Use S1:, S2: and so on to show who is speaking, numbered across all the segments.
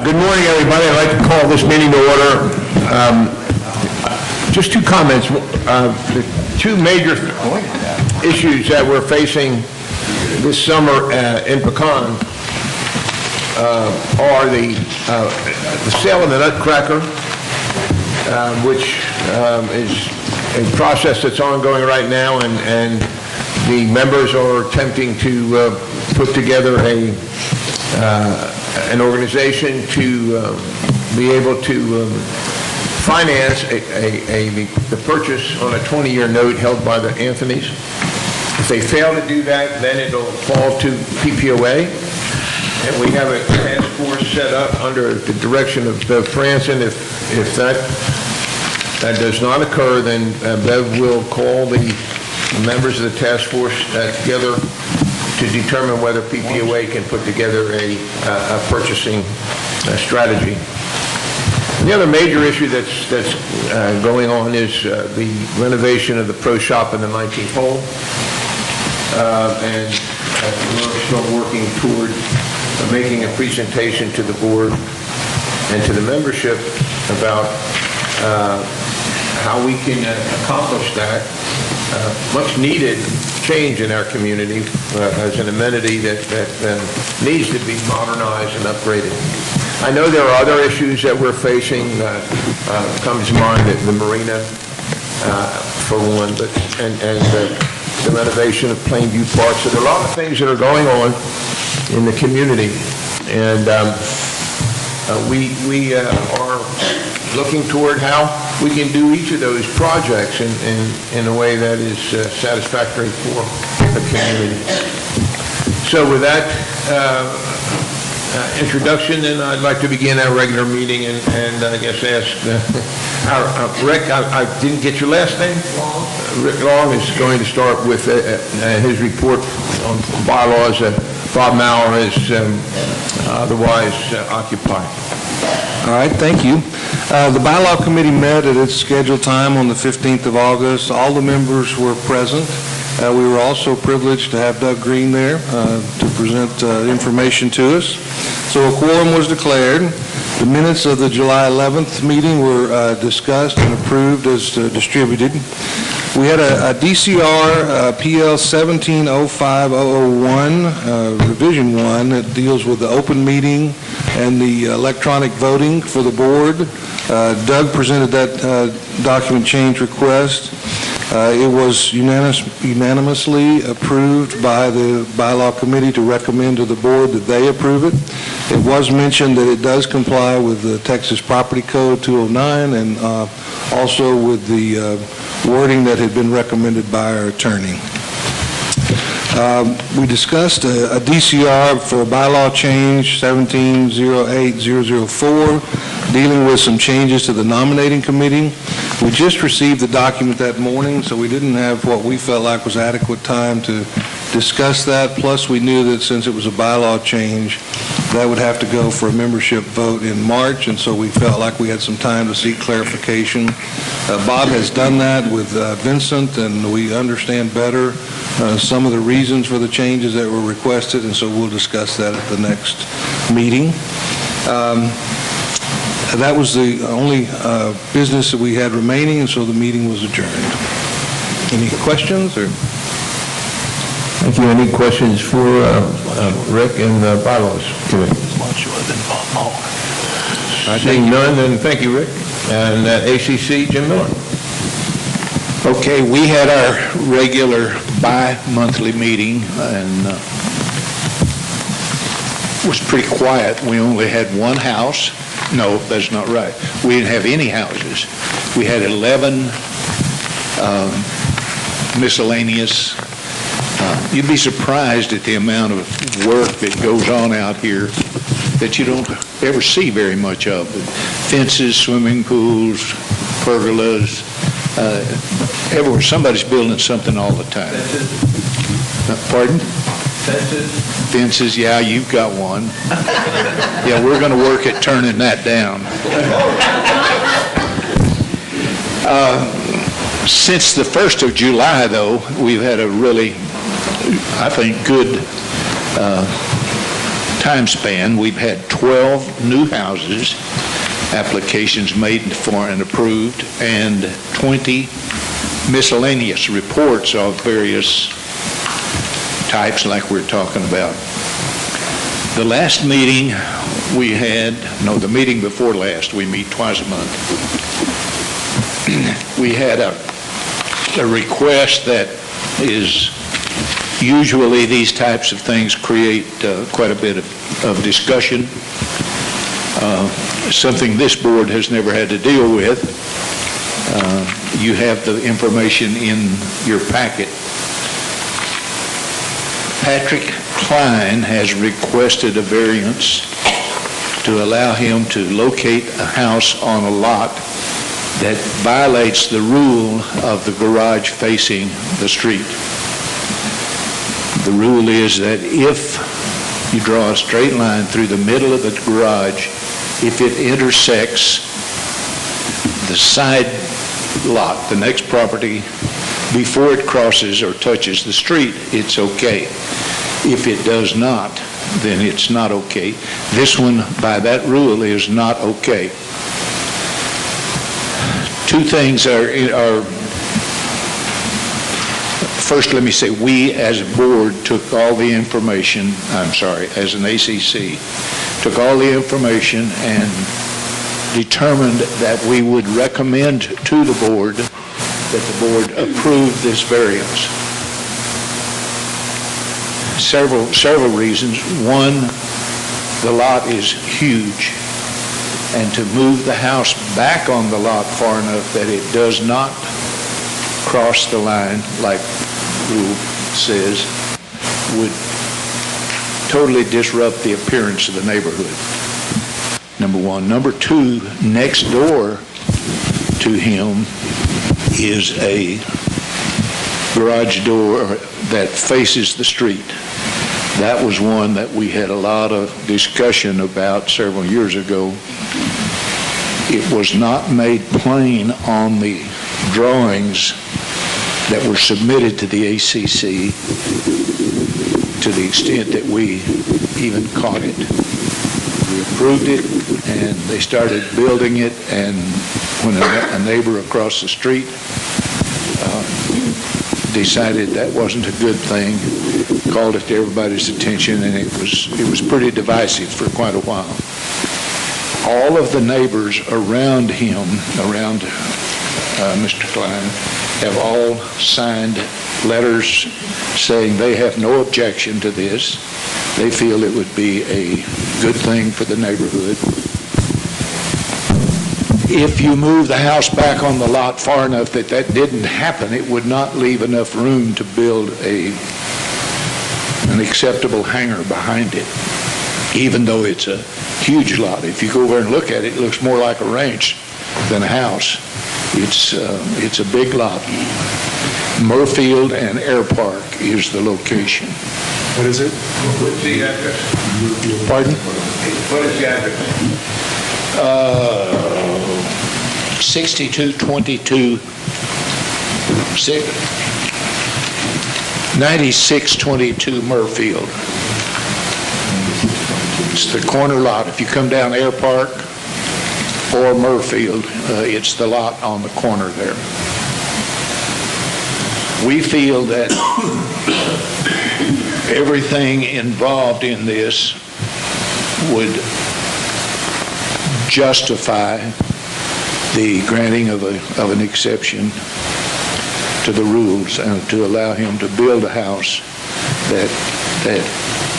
S1: Good morning, everybody. I'd like to call this meeting to order. Just two comments. The two major issues that we're facing this summer in Pecan are the sale of the Nutcracker, which is a process that's ongoing right now, and the members are attempting to put together an organization to be able to finance the purchase on a 20-year note held by the Anthonys. If they fail to do that, then it'll fall to PPOA, and we have a task force set up under the direction of Bev Franson. If that does not occur, then Bev will call the members of the task force together to determine whether PPOA can put together a purchasing strategy. And the other major issue that's going on is the renovation of the pro shop in the 19th hole, and we're still working toward making a presentation to the board and to the membership about how we can accomplish that much needed change in our community as an amenity that needs to be modernized and upgraded. I know there are other issues that we're facing. Comes to mind the marina for one, but and the renovation of Plainview Park. So there are a lot of things that are going on in the community, and we are looking toward how we can do each of those projects in a way that is satisfactory for the community. So with that introduction, then I'd like to begin our regular meeting and I guess ask Rick, I didn't get your last name? Rick Long is going to start with his report on bylaws that Bob Maurer is otherwise occupied.
S2: All right, thank you. The Bylaw Committee met at its scheduled time on the 15th of August. All the members were present. We were also privileged to have Doug Green there to present information to us. So a quorum was declared. The minutes of the July 11th meeting were discussed and approved as distributed. We had a DCR PL 1705001, Revision 1, that deals with the open meeting and the electronic voting for the board. Doug presented that document change request. It was unanimously approved by the Bylaw Committee to recommend to the board that they approve it. It was mentioned that it does comply with the Texas Property Code 209 and also with the wording that had been recommended by our attorney. We discussed a DCR for bylaw change 1708004, dealing with some changes to the nominating committee. We just received the document that morning, so we didn't have what we felt like was adequate time to discuss that. Plus, we knew that since it was a bylaw change, that would have to go for a membership vote in March, and so we felt like we had some time to seek clarification. Bob has done that with Vincent, and we understand better some of the reasons for the changes that were requested, and so we'll discuss that at the next meeting. That was the only business that we had remaining, and so the meeting was adjourned. Any questions? Or?
S1: Thank you. Any questions for Rick and bylaws committee? Seeing none, then thank you, Rick. And ACC, Jim Miller.
S3: Okay, we had our regular bi-monthly meeting, and it was pretty quiet. We only had one house. No, that's not right. We didn't have any houses. We had 11 miscellaneous. You'd be surprised at the amount of work that goes on out here that you don't ever see very much of. Fences, swimming pools, pergolas, everywhere. Somebody's building something all the time. Pardon?
S1: Fences?
S3: Fences, yeah, you've got one. Yeah, we're going to work at turning that down. Since the 1st of July, though, we've had a really, I think, good time span, we've had 12 new houses, applications made for and approved, and 20 miscellaneous reports of various types like we're talking about. The last meeting we had, no, the meeting before last, we meet twice a month. We had a request that is, usually these types of things create quite a bit of discussion, something this board has never had to deal with. You have the information in your packet. Patrick Klein has requested a variance to allow him to locate a house on a lot that violates the rule of the garage facing the street. The rule is that if you draw a straight line through the middle of the garage, if it intersects the side lot, the next property, before it crosses or touches the street, it's okay. If it does not, then it's not okay. This one, by that rule, is not okay. Two things are first, let me say, we as a board took all the information, as an ACC, took all the information and determined that we would recommend to the board that the board approve this variance. Several reasons. One, the lot is huge, and to move the house back on the lot far enough that it does not cross the line like rule says would totally disrupt the appearance of the neighborhood. Number one. Number two, next door to him is a garage door that faces the street. That was one that we had a lot of discussion about several years ago. It was not made plain on the drawings that were submitted to the ACC to the extent that we even caught it. We approved it, and they started building it, and when a neighbor across the street decided that wasn't a good thing, called it to everybody's attention, and it was pretty divisive for quite a while. All of the neighbors around him, around Mr. Klein, have all signed letters saying they have no objection to this. They feel it would be a good thing for the neighborhood. If you move the house back on the lot far enough that that didn't happen, it would not leave enough room to build an acceptable hangar behind it, even though it's a huge lot. If you go over and look at it, it looks more like a ranch than a house. It's a big lot. Murfield and Air Park is the location.
S2: What is it?
S1: What's the address?
S3: Pardon?
S1: What is the address?
S3: 6222, 9622 Murfield. It's the corner lot. If you come down Air Park or Murfield, it's the lot on the corner there. We feel that everything involved in this would justify the granting of an exception to the rules and to allow him to build a house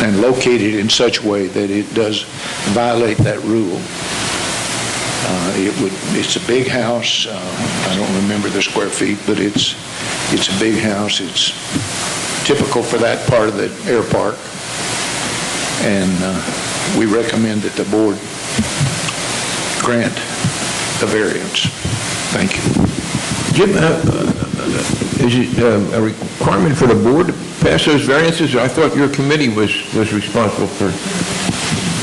S3: and locate it in such a way that it does violate that rule. It's a big house. I don't remember the square feet, but it's a big house. It's typical for that part of the air park, and we recommend that the board grant the variance. Thank you.
S1: Jim, is it a requirement for the board to pass those variances? I thought your committee was responsible for...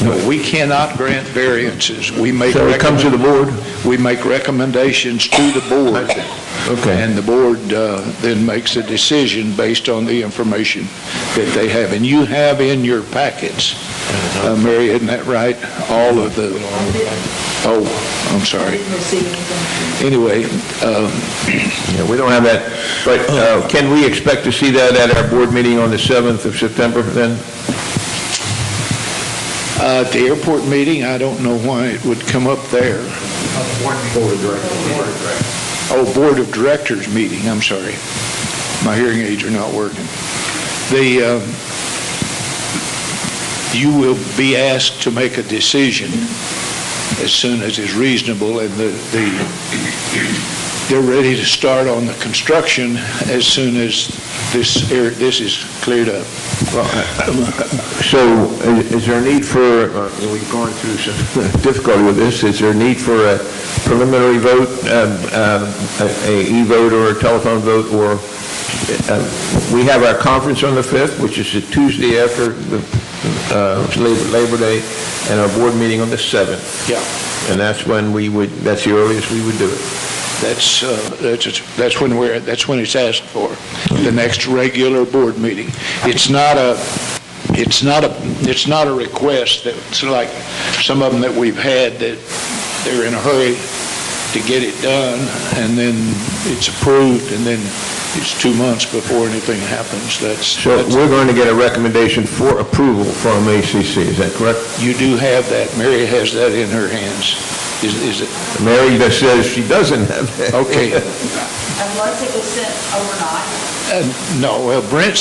S3: No, we cannot grant variances. We make
S1: So it comes to the board?
S3: We make recommendations to the board.
S1: Okay.
S3: And the board then makes a decision based on the information that they have. And you have in your packets Mary, isn't that right? All of the, oh, I'm sorry. Anyway,
S1: Yeah, we don't have that, but can we expect to see that at our board meeting on the 7th of September then?
S3: at the airport meeting, I don't know why it would come up there. Oh, Board of Directors meeting, I'm sorry. My hearing aids are not working. You will be asked to make a decision as soon as is reasonable, and they're ready to start on the construction as soon as this is cleared up.
S1: So is there a need for, we've gone through some difficulty with this, is there a need for a preliminary vote, a e-vote or a telephone vote, or we have our conference on the 5th, which is the Tuesday after the Labor Day, and our board meeting on the 7th.
S3: Yeah.
S1: And that's when that's the earliest we would do it.
S3: That's when it's asked for, the next regular board meeting. It's not a request that's like some of them that we've had that they're in a hurry to get it done, and then it's approved, and then it's 2 months before anything happens.
S1: So we're going to get a recommendation for approval from ACC, is that correct?
S3: You do have that. Mary has that in her hands. Is it?
S1: Mary that says she doesn't have that.
S3: Okay.
S4: Unless it was sent overnight,
S3: No, well, Brent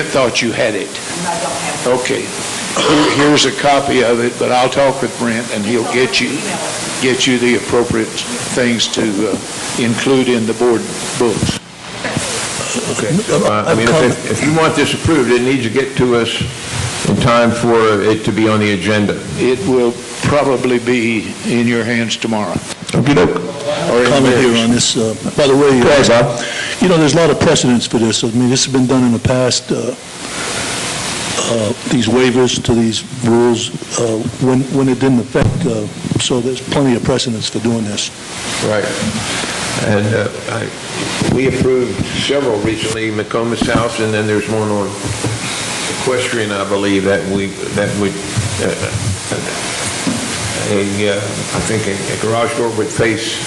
S3: thought you had it.
S4: and I don't have it.
S3: Okay. Here's a copy of it, but I'll talk with Brent, and he'll get you the appropriate things to include in the board books.
S1: Okay. I mean, if you want this approved, it needs to get to us in time for it to be on the agenda.
S3: It will probably be in your hands tomorrow.
S1: Okey-doke.
S5: Comment here on this. By the way,
S1: Go ahead, Bob.
S5: there's a lot of precedents for this. I mean, this has been done in the past, these waivers to these rules, when it didn't affect, so there's plenty of precedents for doing this.
S1: Right. And we approved several recently, McComas House, and then there's one on Equestrian, I believe, that would, I think a garage door would face,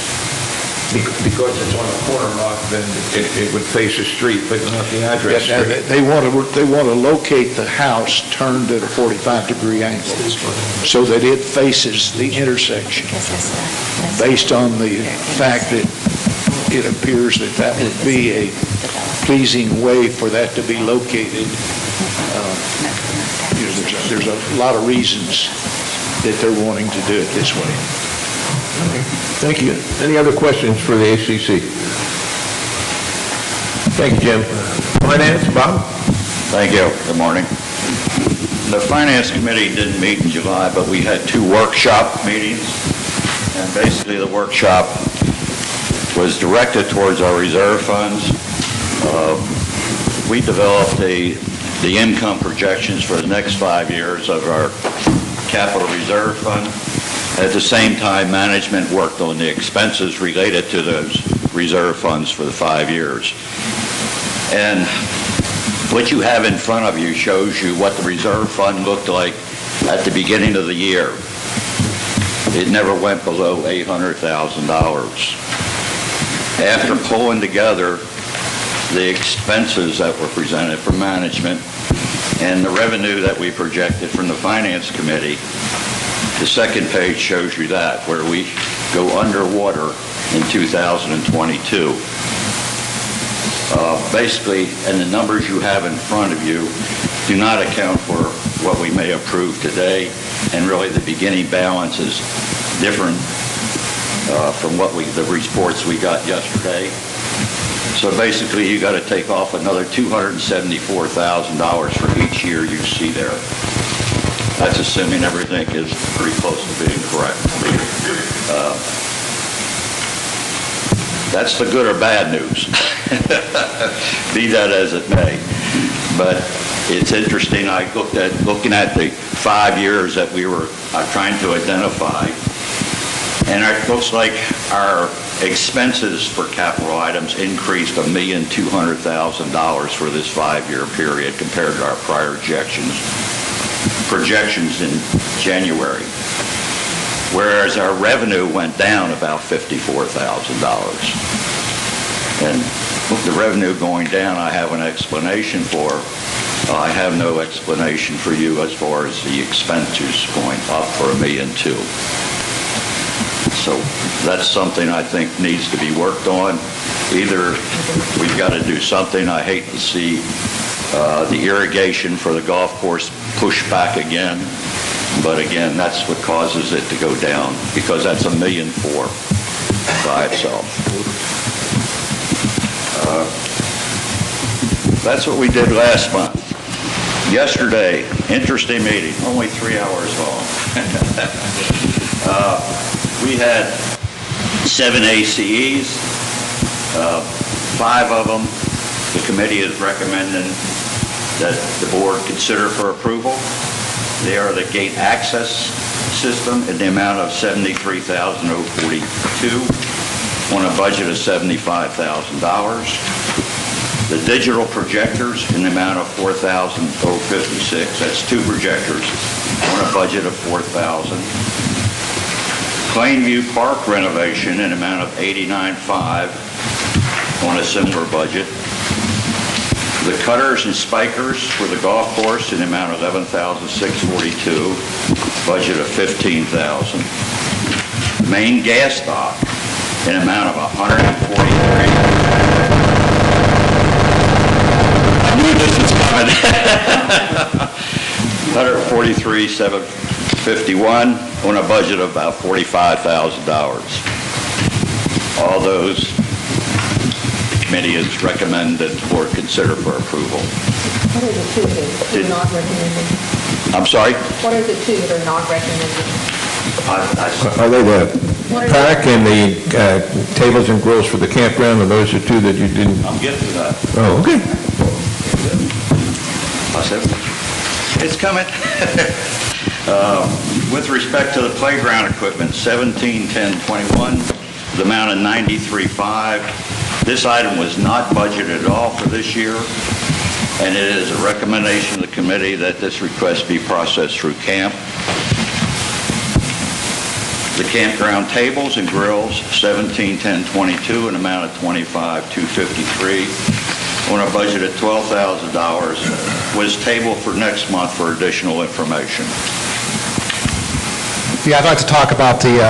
S1: because it's on a corner lot, then it would face the street, but not the address
S3: Yeah,
S1: street.
S3: they want to locate the house turned at a 45-degree angle so that it faces the intersection, based on the fact that it appears that would be a pleasing way for that to be located. There's a lot of reasons that they're wanting to do it this way.
S1: Thank you. Any other questions for the ACC? Thank you, Jim. Finance, Bob?
S6: Thank you. Good morning. The Finance Committee didn't meet in July, but we had 2 workshop meetings, and basically the workshop was directed towards our reserve funds. We developed the income projections for the next 5 years of our capital reserve fund. At the same time, management worked on the expenses related to those reserve funds for the 5 years. And what you have in front of you shows you what the reserve fund looked like at the beginning of the year. It never went below $800,000. After pulling together the expenses that were presented from management and the revenue that we projected from the Finance Committee, the second page shows you that, where we go underwater in 2022. Basically, and the numbers you have in front of you do not account for what we may approve today, and really the beginning balance is different from what the reports we got yesterday. So basically, you got to take off another $274,000 for each year you see there. That's assuming everything is pretty close to being correct. That's the good or bad news, be that as it may. But it's interesting, looking at the 5 years that we were trying to identify, and it looks like our expenses for capital items increased $1,200,000 for this 5-year period compared to our prior projections. projections in January, whereas our revenue went down about $54,000. And the revenue going down, I have an explanation for. I have no explanation for you as far as the expenditures going up for $1.2 million. So that's something I think needs to be worked on. Either we've got to do something. I hate to see the irrigation for the golf course pushed back again. But again, that's what causes it to go down, because that's $1.4 million by itself. That's what we did last month. Yesterday, interesting meeting, only 3 hours long. We had 7 ACEs, 5 of them the committee is recommending that the board consider for approval. They are the gate access system in the amount of $73,042 on a budget of $75,000. The digital projectors in the amount of $4,056. That's 2 projectors on a budget of $4,000. Plainview Park renovation in the amount of $89,500 on a similar budget. The cutters and spikers for the golf course in the amount of $11,642, budget of $15,000. Main gas stock in the amount of $143,000. I knew this was coming. $143,751 on a budget of about $45,000. All those the committee has recommended the board consider for approval.
S7: What are the 2 that are not recommended?
S6: I'm sorry?
S7: What are the 2 that are not recommended?
S1: Are they the pack and the tables and grills for the campground, and those are 2 that you didn't?
S6: I'm getting to that.
S1: Oh, okay.
S6: I said, it's coming. With respect to the playground equipment, 17-10-21, the amount of $93,500. This item was not budgeted at all for this year, and it is a recommendation of the committee that this request be processed through camp. The campground tables and grills, 17-10-22, an amount of $25,253 on a budget of $12,000, was tabled for next month for additional information.
S8: Yeah, I'd like to talk about the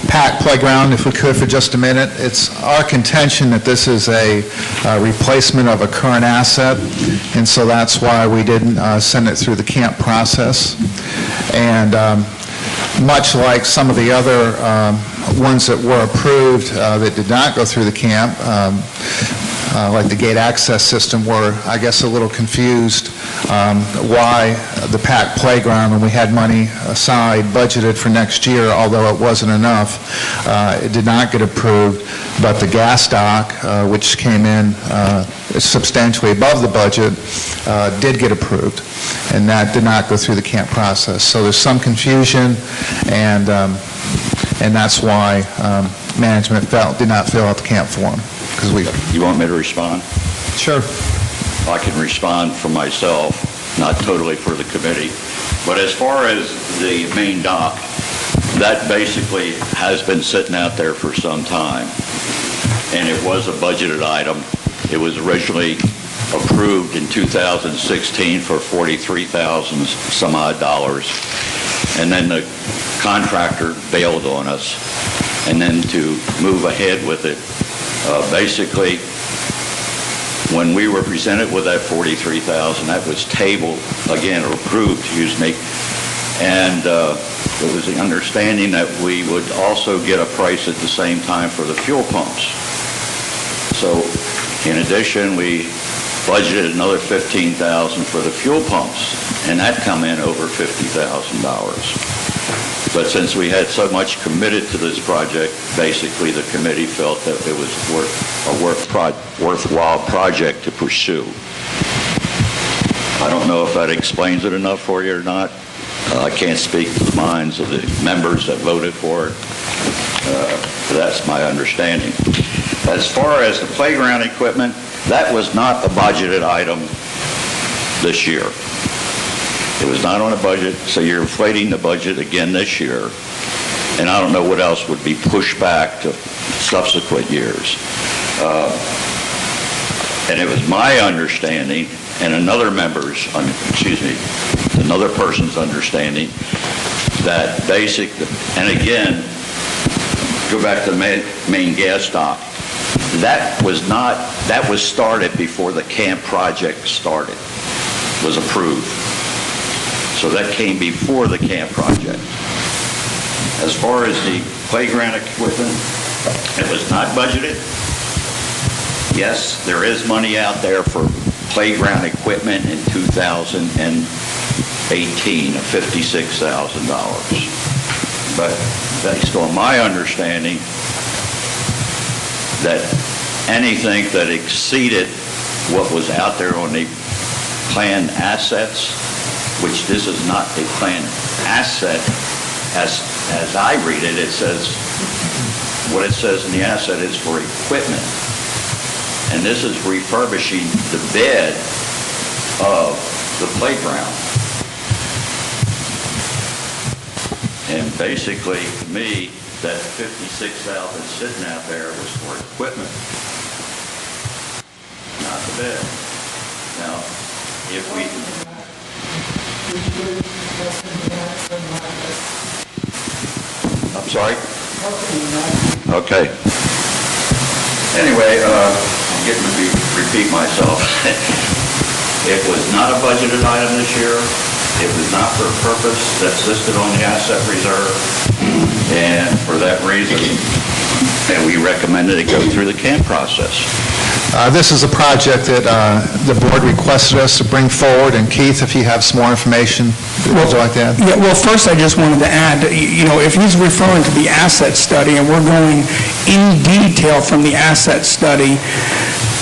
S8: PAC playground, if we could, for just a minute. It's our contention that this is a replacement of a current asset, and so that's why we didn't send it through the camp process. And much like some of the other ones that were approved that did not go through the camp, like the gate access system, were, I guess, a little confused why the PAC playground, when we had money aside budgeted for next year, although it wasn't enough, it did not get approved. But the gas dock, which came in substantially above the budget, did get approved, and that did not go through the camp process. So there's some confusion, and that's why management did not fill out the camp form.
S6: You want me to respond?
S8: Sure.
S6: I can respond for myself, not totally for the committee. But as far as the main dock, that basically has been sitting out there for some time. And it was a budgeted item. It was originally approved in 2016 for $43,000 some odd dollars. And then the contractor bailed on us. And then to move ahead with it, basically, when we were presented with that $43,000, that was tabled, again, or approved, excuse me, and it was the understanding that we would also get a price at the same time for the fuel pumps. So, in addition, we budgeted another $15,000 for the fuel pumps, and that come in over $50,000. But since we had so much committed to this project, basically the committee felt that it was a worthwhile project to pursue. I don't know if that explains it enough for you or not. I can't speak to the minds of the members that voted for it. But that's my understanding. As far as the playground equipment, that was not a budgeted item this year. It was not on a budget, so you're inflating the budget again this year. And I don't know what else would be pushed back to subsequent years. And it was my understanding, and another person's understanding, that and again, go back to the main gas dock, that was started before the camp project started, was approved. So that came before the camp project. As far as the playground equipment, it was not budgeted. Yes, there is money out there for playground equipment in 2018 of $56,000. But based on my understanding, that anything that exceeded what was out there on the planned assets, which this is not a planned asset, as I read it, it says, what it says in the asset is for equipment. And this is refurbishing the bed of the playground. And basically, to me, that $56,000 sitting out there was for equipment, not the bed. Now, if we... I'm sorry? Okay. Anyway, I'm getting to repeat myself. It was not a budgeted item this year. It was not for a purpose that's listed on the asset reserve. And for that reason, we recommended it go through the camp process.
S8: This is a project that the board requested us to bring forward, and Keith, if you have some more information, would you like that?
S9: Yeah, well, first I just wanted to add, if he's referring to the asset study, and we're going in detail from the asset study,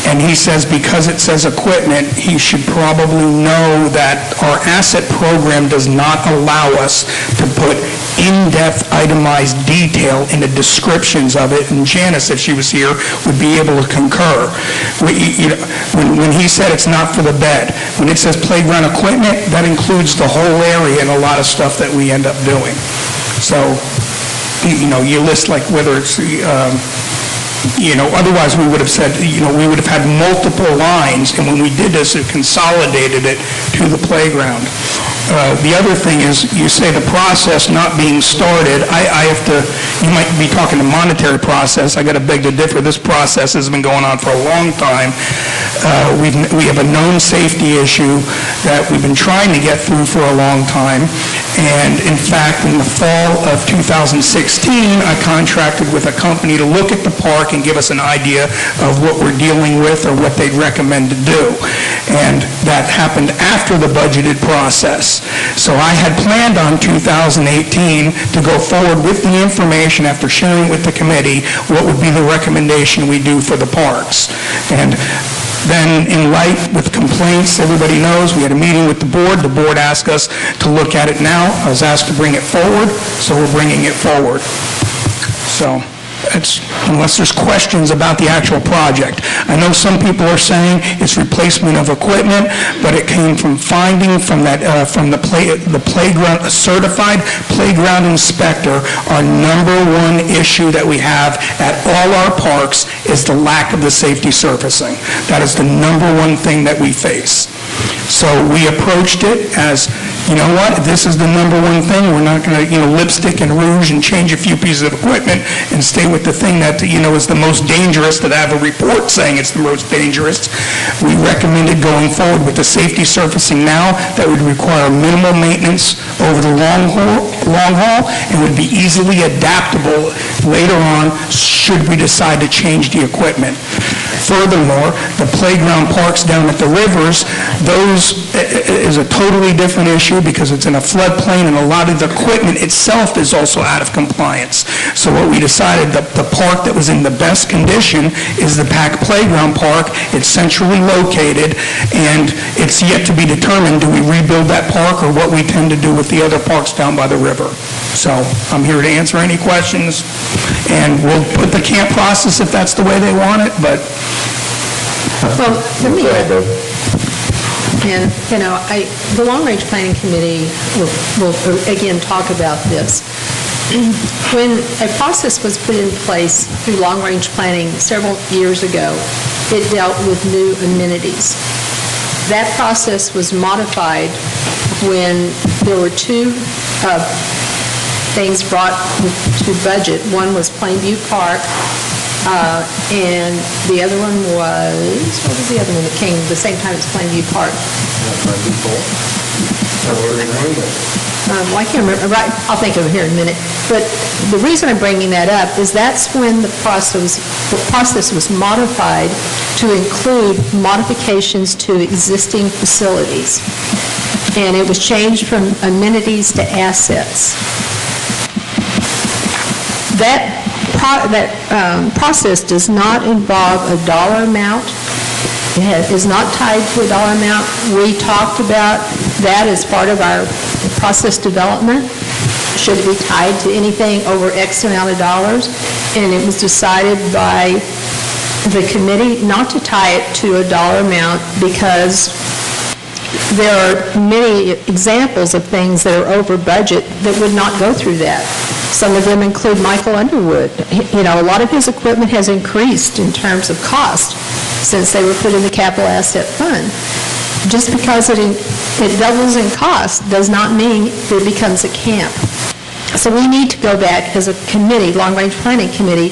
S9: and he says because it says equipment, he should probably know that our asset program does not allow us to put in-depth itemized detail in the descriptions of it, and Janice, if she was here, would be able to concur. When he said it's not for the bed, when it says playground equipment, that includes the whole area and a lot of stuff that we end up doing. So, you list like whether it's otherwise we would have said, we would have had multiple lines, and when we did this, it consolidated it to the playground. The other thing is, you say the process not being started, I have to, you might be talking the monetary process, I got to beg to differ. This process has been going on for a long time. We have a known safety issue that we've been trying to get through for a long time, and in fact, in the fall of 2016, I contracted with a company to look at the park and give us an idea of what we're dealing with or what they'd recommend to do. And that happened after the budgeted process. So I had planned on 2018 to go forward with the information after sharing with the committee what would be the recommendation we do for the parks. And then in light with complaints, everybody knows, we had a meeting with the board. The board asked us to look at it now. I was asked to bring it forward, so we're bringing it forward. So, unless there's questions about the actual project. I know some people are saying it's replacement of equipment, but it came from finding from that the playground, a certified playground inspector. Our number one issue that we have at all our parks is the lack of the safety surfacing. That is the number one thing that we face. So we approached it as, you know what, this is the number one thing. We're not going to, lipstick and rouge and change a few pieces of equipment and stay with the thing that, is the most dangerous, that I have a report saying it's the most dangerous. We recommended going forward with the safety surfacing now that would require minimal maintenance over the long haul and would be easily adaptable later on should we decide to change the equipment. Furthermore, the playground parks down at the rivers, those is a totally different issue because it's in a floodplain and a lot of the equipment itself is also out of compliance. So what we decided, the park that was in the best condition is the Pack Playground Park. It's centrally located, and it's yet to be determined, do we rebuild that park or what we tend to do with the other parks down by the river. So I'm here to answer any questions, and we'll put the camp process if that's the way they want it, but...
S7: Well, And, the Long Range Planning Committee will again talk about this. When a process was put in place through Long Range Planning several years ago, it dealt with new amenities. That process was modified when there were two things brought to budget. One was Plainview Park, and the other one was, what was the other one that came the same time as Plainview Park? I can't remember. Right, I'll think of it here in a minute. But the reason I'm bringing that up is that's when the process was modified to include modifications to existing facilities. And it was changed from amenities to assets. That process does not involve a dollar amount. It is not tied to a dollar amount. We talked about that as part of our process development. Should it be tied to anything over X amount of dollars? And it was decided by the committee not to tie it to a dollar amount because there are many examples of things that are over budget that would not go through that. Some of them include Michael Underwood. A lot of his equipment has increased in terms of cost since they were put in the capital asset fund. Just because it doubles in cost does not mean that it becomes a camp. So we need to go back as a committee, Long Range Planning Committee,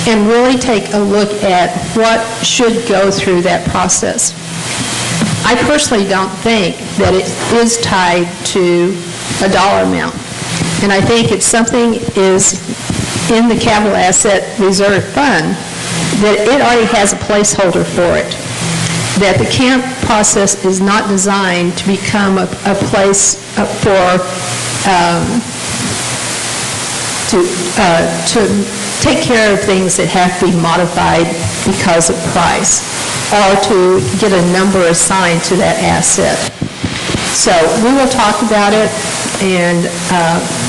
S7: and really take a look at what should go through that process. I personally don't think that it is tied to a dollar amount. And I think it's something is in the capital asset reserve fund that it already has a placeholder for it. That the camp process is not designed to become a place to take care of things that have to be modified because of price, or to get a number assigned to that asset. So we will talk about it and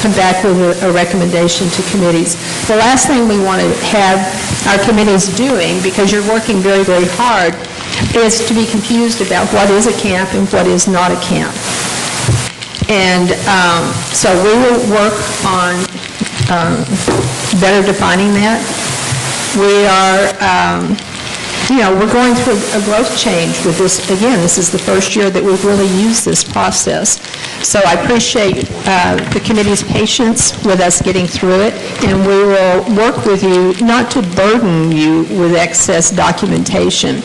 S7: come back with a recommendation to committees. The last thing we want to have our committees doing, because you're working very, very hard, is to be confused about what is a camp and what is not a camp. And so we will work on better defining that. We are, we're going through a growth change with this. Again, this is the first year that we've really used this process. So I appreciate the committee's patience with us getting through it, and we will work with you not to burden you with excess documentation,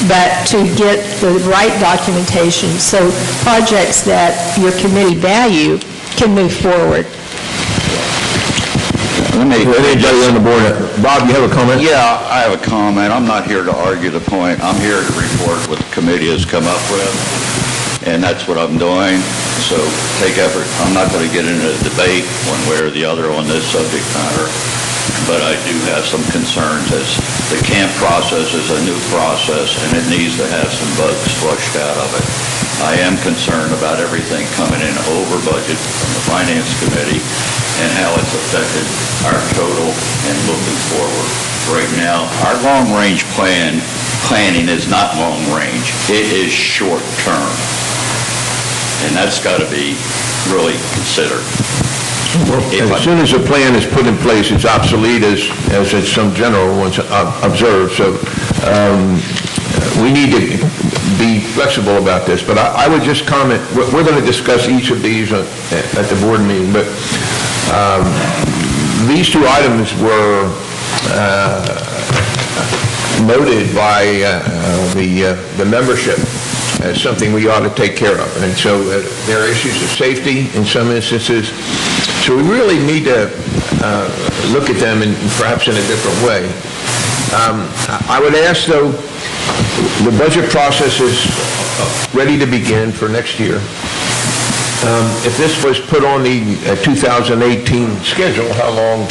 S7: but to get the right documentation so projects that your committee value can move forward.
S1: Anybody on the board? Bob, you have a comment?
S6: Yeah, I have a comment. I'm not here to argue the point. I'm here to report what the committee has come up with, and that's what I'm doing. So take effort. I'm not going to get into a debate one way or the other on this subject matter, but I do have some concerns as the camp process is a new process, and it needs to have some bugs flushed out of it. I am concerned about everything coming in over budget from the Finance Committee and how it's affected our total and looking forward. Right now, our long-range planning is not long-range. It is short-term. And that's got to be really considered.
S1: Well, as soon as a plan is put in place, it's obsolete as some general ones observe. So we need to be flexible about this. But I would just comment, we're going to discuss each of these at the board meeting, but these two items were noted by the membership as something we ought to take care of. And so there are issues of safety in some instances. So we really need to look at them perhaps in a different way. I would ask, though, the budget process is ready to begin for next year. If this was put on the 2018 schedule, how long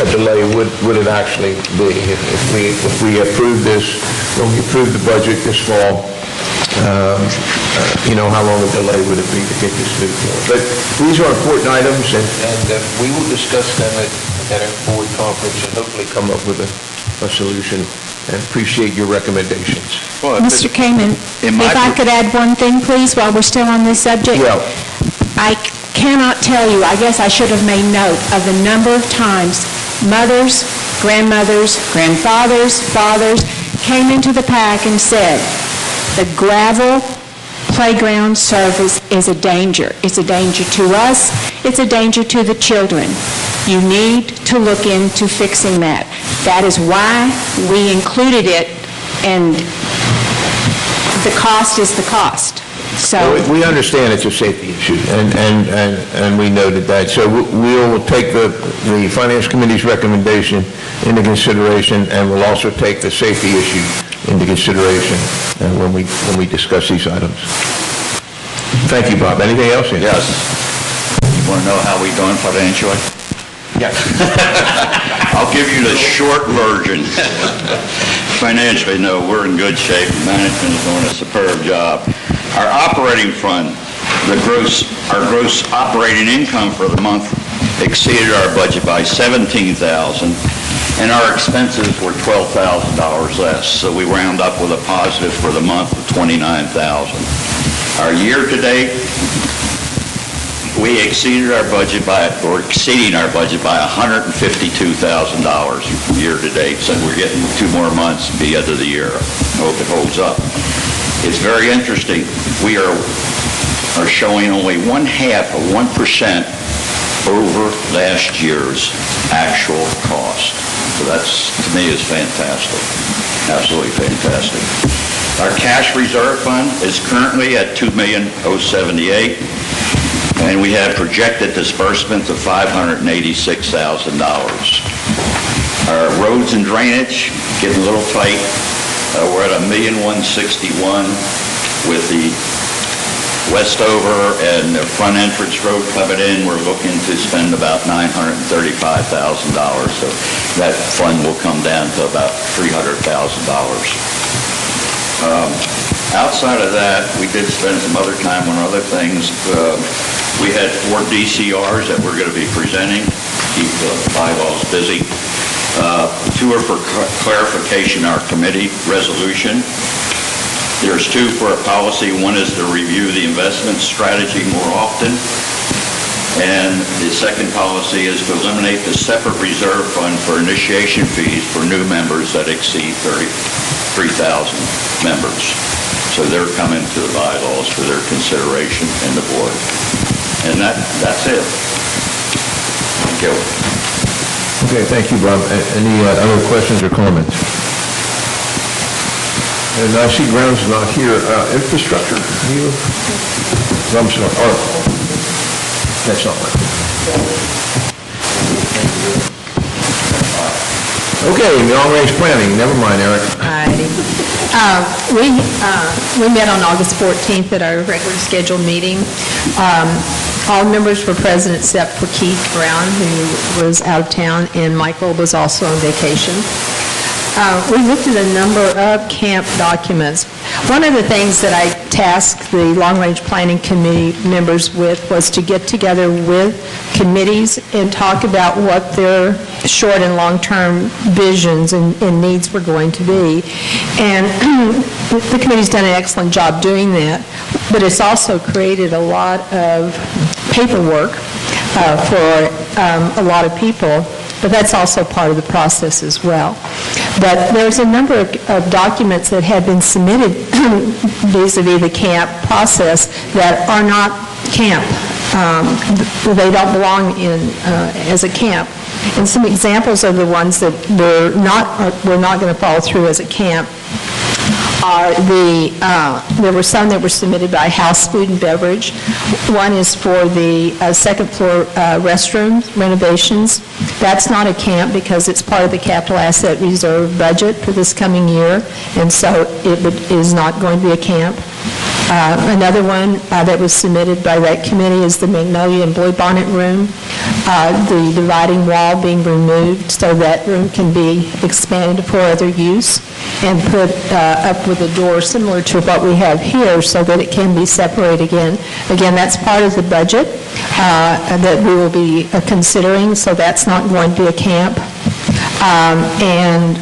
S1: a delay would it actually be? If we approve this, when we approve the budget this fall, how long a delay would it be to get this moved forward? But these are important items, and we will discuss them at our board conference and hopefully come up with a solution and appreciate your recommendations.
S3: Well,
S7: Mr. Kamen,
S3: in my
S7: if I could add one thing, please, while we're still on this subject?
S1: Yeah.
S7: I cannot tell you, I guess I should have made note of the number of times mothers, grandmothers, grandfathers, fathers came into the PAC and said, the gravel playground service is a danger. It's a danger to us. It's a danger to the children. You need to look into fixing that. That is why we included it, and the cost is the cost. So
S1: We understand it's a safety issue, and we noted that. So we'll take the Finance Committee's recommendation into consideration, and we'll also take the safety issue into consideration when we discuss these items. Thank you, Bob. Anything else?
S6: Yes. You want to know how we're doing financially?
S1: Yes.
S6: I'll give you the short version. Financially, no, we're in good shape. Management is doing a superb job. Our operating fund, our gross operating income for the month exceeded our budget by $17,000, and our expenses were $12,000 less. So we round up with a positive for the month of $29,000. Our year-to-date, we exceeded our budget exceeding our budget by $152,000 year-to-date. So we're getting 2 more months at the end of the year. I hope it holds up. It's very interesting. We are showing only 0.5% over last year's actual cost. So that's, to me, is fantastic. Absolutely fantastic. Our cash reserve fund is currently at $2,078,000, and we have projected disbursements of $586,000. Our roads and drainage, getting a little tight. We're at $1,161,000 with the Westover and the front entrance road coming in. We're looking to spend about $935,000. So that fund will come down to about $300,000. Outside of that, we did spend some other time on other things. We had 4 DCRs that we're going to be presenting, keep the bylaws busy. 2 are for clarification, our committee resolution. There's 2 for a policy. 1 is to review the investment strategy more often. And the second policy is to eliminate the separate reserve fund for initiation fees for new members that exceed 3,000 members. So they're coming to the bylaws for their consideration in the board. And that's it. Thank you.
S1: Okay, thank you, Bob. Any other questions or comments? And I see Brown's not here. Infrastructure, I'm sorry. Oh, that's not right. Okay, long-range planning. Never mind, Eric.
S7: We met on August 14th at our regular scheduled meeting. All members were present except for Keith Brown, who was out of town, and Michael was also on vacation. We looked at a number of camp documents. One of the things that I tasked the Long-Range Planning Committee members with was to get together with committees and talk about what their short and long-term visions and needs were going to be. And the committee's done an excellent job doing that, but it's also created a lot of paperwork for a lot of people. But that's also part of the process as well. But there's a number of documents that have been submitted vis-a-vis the camp process that are not camp. They don't belong in as a camp. And some examples of the ones that we're not going to follow through as a camp are there were some that were submitted by House Food and Beverage. One is for the second floor restroom renovations. That's not a camp because it's part of the capital asset reserve budget for this coming year, and so it is not going to be a camp. Another one that was submitted by that committee is the Magnolia and Bluebonnet room, the dividing wall being removed so that room can be expanded for other use and put up with a door similar to what we have here so that it can be separated again. Again, that's part of the budget that we will be considering, so that's not going to be a camp. And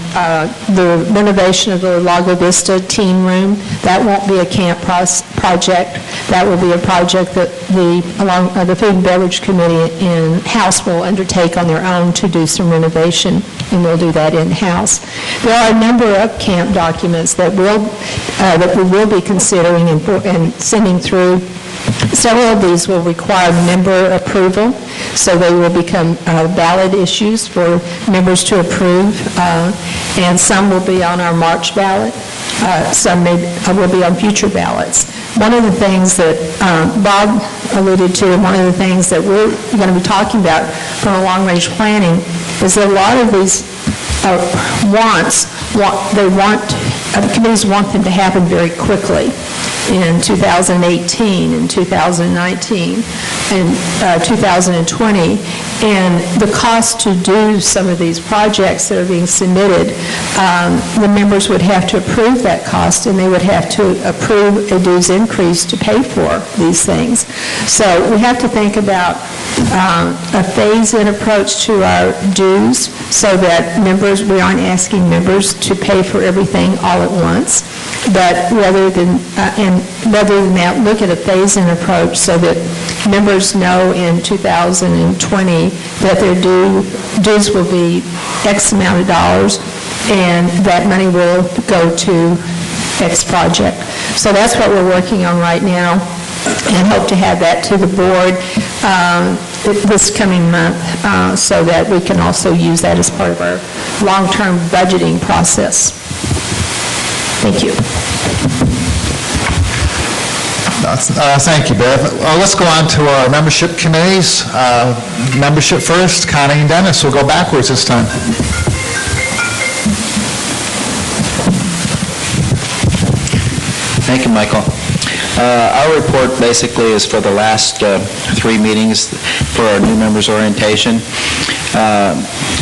S7: the renovation of the Lago Vista Teen Room, that won't be a camp project. That will be a project that the Food and Beverage Committee in-house will undertake on their own to do some renovation, and we'll do that in-house. There are a number of camp documents that we will be considering and sending through. Several of these will require member approval, so they will become ballot issues for members to approve, and some will be on our March ballot. Some will be on future ballots. One of the things that Bob alluded to, and one of the things that we're going to be talking about from a long-range planning, is that a lot of these committees want them to happen very quickly in 2018 and 2019 and 2020. And the cost to do some of these projects that are being submitted, the members would have to approve that cost, and they would have to approve a dues increase to pay for these things. So we have to think about a phase-in approach to our dues so that we aren't asking members to pay for everything all at once, but rather than that, look at a phase-in approach so that members know in 2020 that their dues will be X amount of dollars, and that money will go to X project. So that's what we're working on right now, and hope to have that to the board this coming month, so that we can also use that as part of our long-term budgeting process. Thank you.
S8: Thank you, Bev. Let's go on to our membership committees. Membership first, Connie and Dennis. We'll go backwards this time.
S10: Thank you, Michael. Our report basically is for the last 3 meetings for our new members orientation.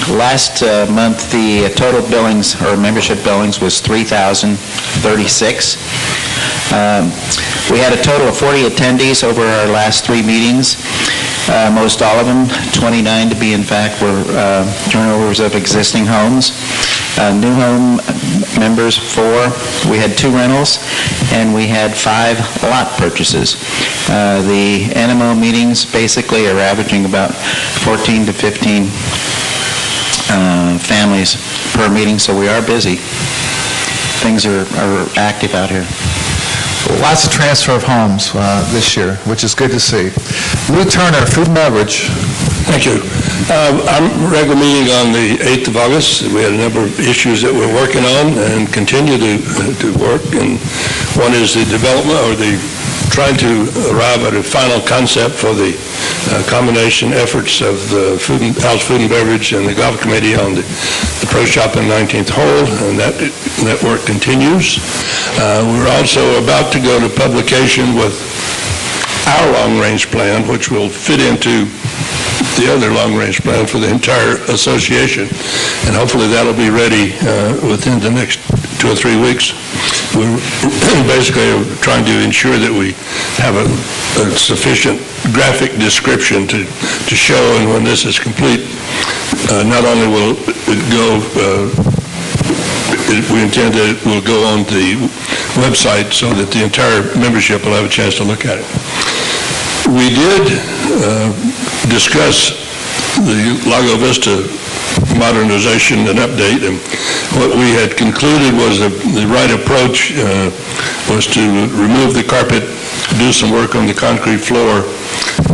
S10: Last month, the total billings, or membership billings, was $3,036. We had a total of 40 attendees over our last 3 meetings. Most all of them, 29 to be in fact, were turnovers of existing homes. New home members, 4. We had 2 rentals, and we had 5 lot purchases. The NMO meetings basically are averaging about 14 to 15 families per meeting, so we are busy. Things are active out here.
S8: Lots of transfer of homes this year, which is good to see. Lou Turner, Food and Beverage.
S11: Thank you. Our regular meeting on the 8th of August, we had a number of issues that we're working on and continue to work, and one is the development, or trying to arrive at a final concept for the combination efforts of the House Food and Beverage and the Golf Committee on the Pro Shop in 19th Hole, and that work continues. We're also about to go to publication with our long-range plan, which will fit into the other long-range plan for the entire association, and hopefully that'll be ready within the next 2 or 3 weeks. We're basically trying to ensure that we have a sufficient graphic description to show, and when this is complete, not only will it go, we intend that it will go on the website so that the entire membership will have a chance to look at it. We did discuss the Lago Vista modernization and update, and what we had concluded was the right approach was to remove the carpet, do some work on the concrete floor,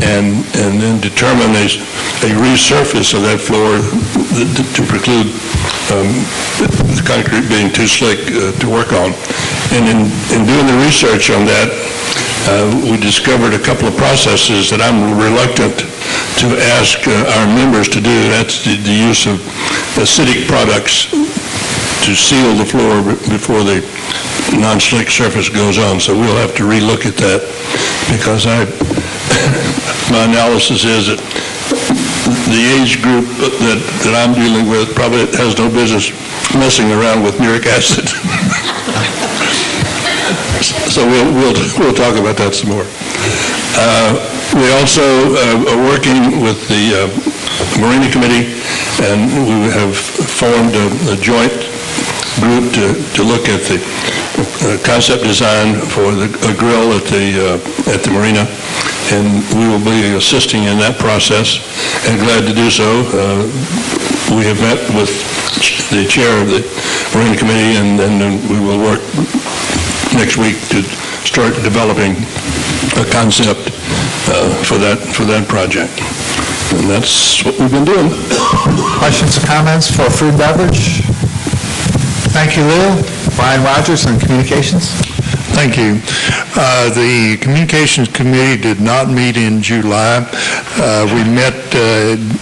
S11: and then determine a resurface of that floor to preclude the concrete being too slick to work on. And in doing the research on that, we discovered a couple of processes that I'm reluctant to ask our members to do. That's the use of acidic products to seal the floor before the non-slick surface goes on. So we'll have to relook at that, because my analysis is that the age group that I'm dealing with probably has no business messing around with uric acid. So we'll talk about that some more. We also are working with the Marina Committee, and we have formed a joint group to look at the concept design for a grill at the marina, and we will be assisting in that process, and glad to do so. We have met with the chair of the Marina Committee, and then we will work next week to start developing a concept for that project. And that's what we've been doing.
S8: Questions or comments for food and beverage? Thank you, Lou. Brian Rogers on communications.
S5: Thank you. The Communications Committee did not meet in July. We met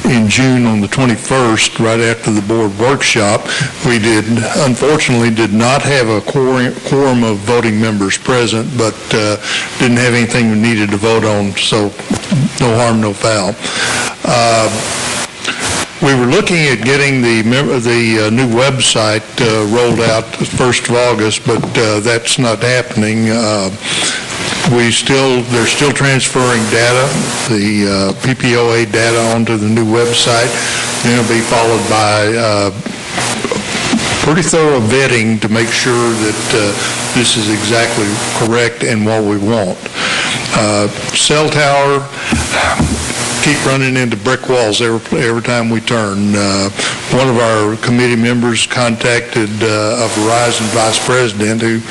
S5: in June on the 21st, right after the board workshop. We unfortunately did not have a quorum of voting members present, but didn't have anything we needed to vote on, so no harm, no foul. We were looking at getting the new website rolled out the 1st of August, but that's not happening. They're still transferring data, the PPOA data onto the new website. Then it'll be followed by pretty thorough vetting to make sure that this is exactly correct and what we want. Cell tower, keep running into brick walls every time we turn. One of our committee members contacted a Verizon vice president who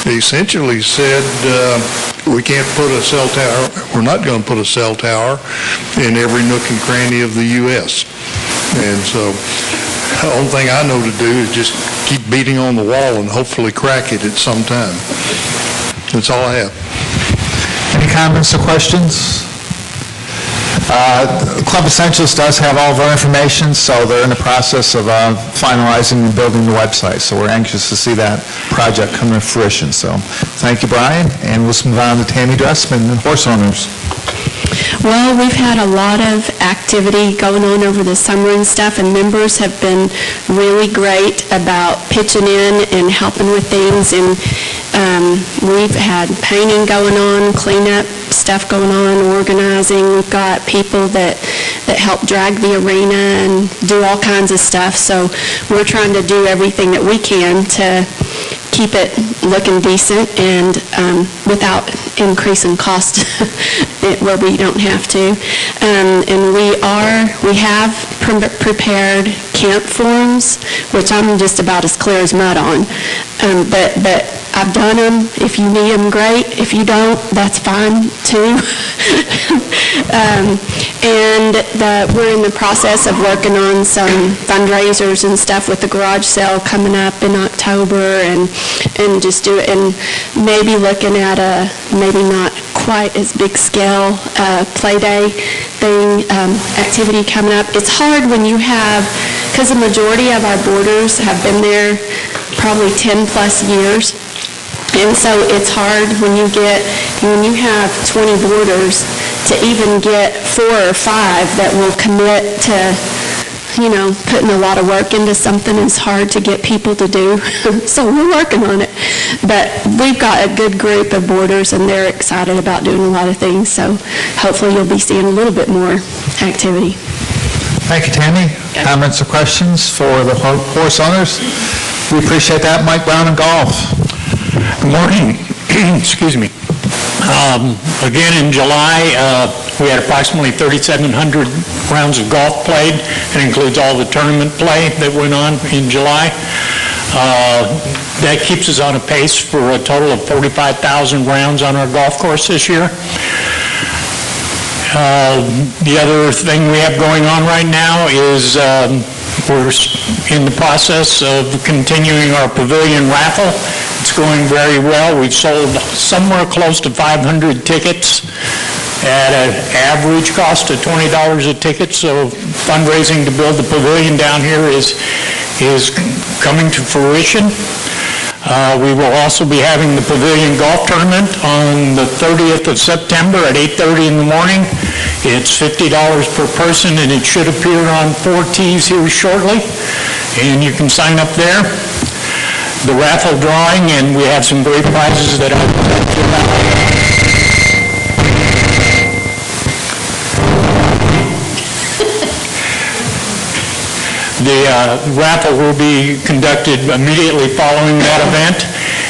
S5: essentially said, we can't put a cell tower, we're not going to put a cell tower in every nook and cranny of the U.S. And so the only thing I know to do is just keep beating on the wall and hopefully crack it at some time. That's all I have.
S8: Any comments or questions? Club Essentials does have all of our information, so they're in the process of finalizing and building the website. So we're anxious to see that project come to fruition. So thank you, Brian. And we'll move on to Tammy Dressman and horse owners.
S12: Well, we've had a lot of activity going on over the summer and stuff, and members have been really great about pitching in and helping with things. And we've had painting going on, cleanup stuff going on, organizing. We've got people that help drag the arena and do all kinds of stuff. So we're trying to do everything that we can to keep it looking decent and without increasing cost where we don't have to. And we have prepared camp forms, which I'm just about as clear as mud on. But I've done them. If you need them, great. If you don't, that's fine too. And we're in the process of working on some fundraisers and stuff with the garage sale coming up in October, and just do it, and maybe looking at a maybe not quite as big scale play day thing, activity coming up. It's hard when you have, because the majority of our boarders have been there probably 10 plus years. And so it's hard when you have 20 boarders to even get 4 or 5 that will commit to, putting a lot of work into something is hard to get people to do. So we're working on it. But we've got a good group of boarders, and they're excited about doing a lot of things. So hopefully you'll be seeing a little bit more activity.
S8: Thank you, Tammy. Comments or questions for the horse owners? We appreciate that. Mike Brown in golf.
S9: Good morning. Excuse me. Again, in July, we had approximately 3,700 rounds of golf played. It includes all the tournament play that went on in July. That keeps us on a pace for a total of 45,000 rounds on our golf course this year. The other thing we have going on right now is we're in the process of continuing our pavilion raffle. It's going very well. We've sold somewhere close to 500 tickets at an average cost of $20 a ticket. So fundraising to build the pavilion down here is coming to fruition. We will also be having the Pavilion Golf Tournament on the 30th of September at 8:30 in the morning. It's $50 per person, and it should appear on 4 tees here shortly, and you can sign up there. The raffle drawing, and we have some great prizes that I'll give out.
S13: The raffle will be conducted immediately following that event,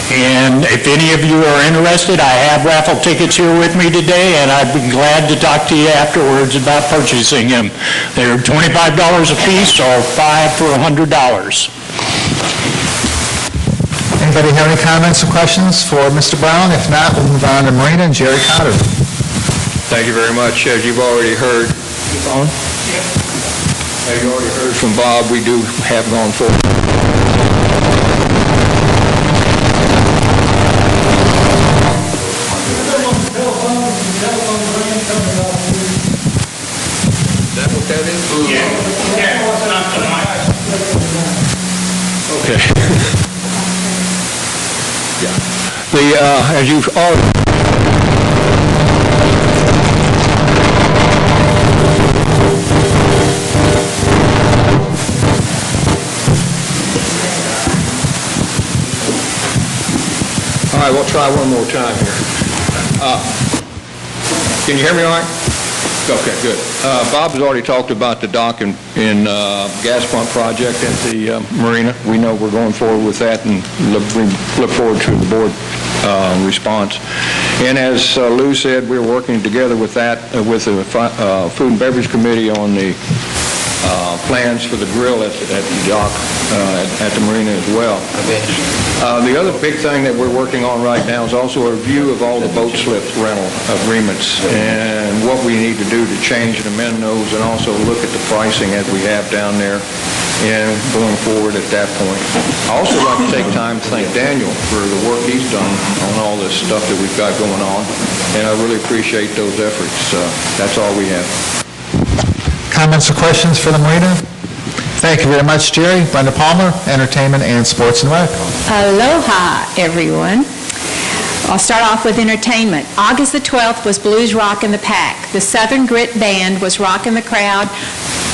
S13: and if any of you are interested, I have raffle tickets here with me today, and I'd be glad to talk to you afterwards about purchasing them. They're $25 a piece, or $5 for $100.
S8: Anybody have any comments or questions for Mr. Brown? If not, we'll move on to Marina and Jerry Cotter.
S2: Thank you very much. As you've already heard, as you already heard from Bob, we do have gone forward. Is that what that is? Okay. Yeah. As you've already... All right, we'll try one more time here. Can you hear me all right? Okay, good. Bob has already talked about the dock and gas pump project at the marina. We know we're going forward with that, and we look forward to the board response. And as Lou said, we're working together with that, with the Food and Beverage Committee on the plans for the grill at the dock at the marina as well. The other big thing that we're working on right now is also a review of all the boat slip rental agreements and what we need to do to change and amend those, and also look at the pricing as we have down there and going forward at that point. I also like to take time to thank Daniel for the work he's done on all this stuff that we've got going on, and I really appreciate those efforts. That's all we have.
S8: Comments or questions for the Marina? Thank you very much, Jerry. Brenda Palmer, Entertainment and Sports and Rec.
S14: Aloha, everyone. I'll start off with entertainment. August the 12th was Blues Rockin' the Pack. The Southern Grit Band was rocking the crowd.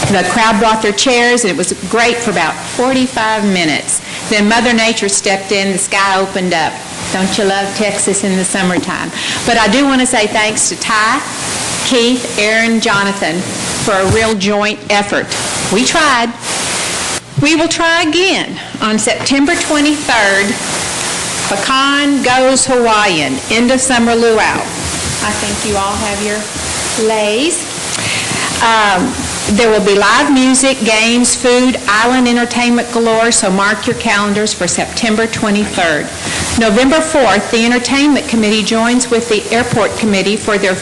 S14: The crowd brought their chairs, and it was great for about 45 minutes. Then Mother Nature stepped in, the sky opened up. Don't you love Texas in the summertime? But I do want to say thanks to Ty, Keith, Aaron, Jonathan for a real joint effort. We tried. We will try again on September 23rd. Pecan Goes Hawaiian, end of summer luau. I think you all have your lays. There will be live music, games, food, island entertainment galore, so mark your calendars for September 23rd. November 4th, the Entertainment Committee joins with the Airport Committee for our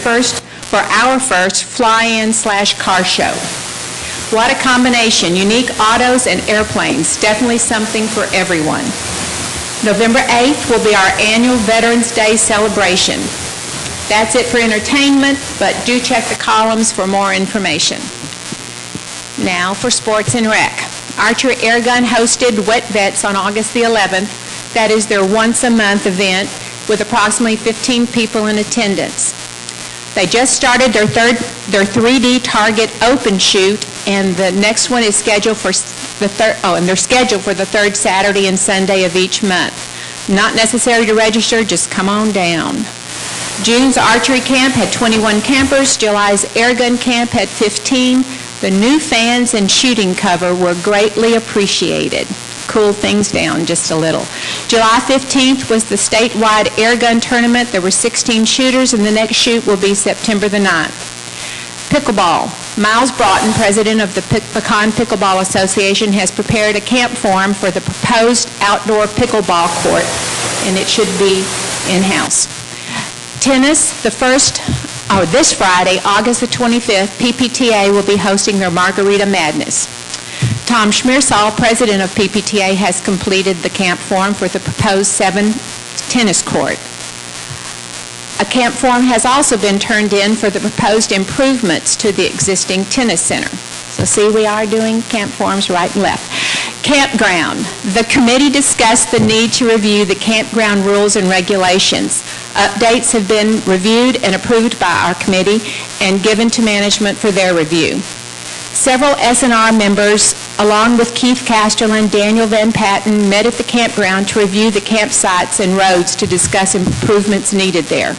S14: first fly-in/car show. What a combination, unique autos and airplanes, definitely something for everyone. November 8th will be our annual Veterans Day celebration. That's it for entertainment, but do check the columns for more information. Now for sports and rec. Archery Airgun hosted Wet Vets on August the 11th. That is their once-a-month event with approximately 15 people in attendance. They just started their 3D target open shoot, and the next one is scheduled for the third Saturday and Sunday of each month. Not necessary to register, just come on down. June's archery camp had 21 campers. July's airgun camp had 15. The new fans and shooting cover were greatly appreciated. Cooled things down just a little. July 15th was the statewide airgun tournament. There were 16 shooters, and the next shoot will be September the 9th. Pickleball. Miles Broughton, president of the Pecan Pickleball Association, has prepared a camp form for the proposed outdoor pickleball court, and it should be in-house. Tennis, this Friday, August the 25th, PPTA will be hosting their Margarita Madness. Tom Schmiersall, president of PPTA, has completed the camp form for the proposed 7 tennis court. A camp form has also been turned in for the proposed improvements to the existing tennis center. So see, we are doing camp forms right and left. Campground. The committee discussed the need to review the campground rules and regulations. Updates have been reviewed and approved by our committee and given to management for their review. Several SNR members, along with Keith Casterland and Daniel Van Patten, met at the campground to review the campsites and roads to discuss improvements needed there.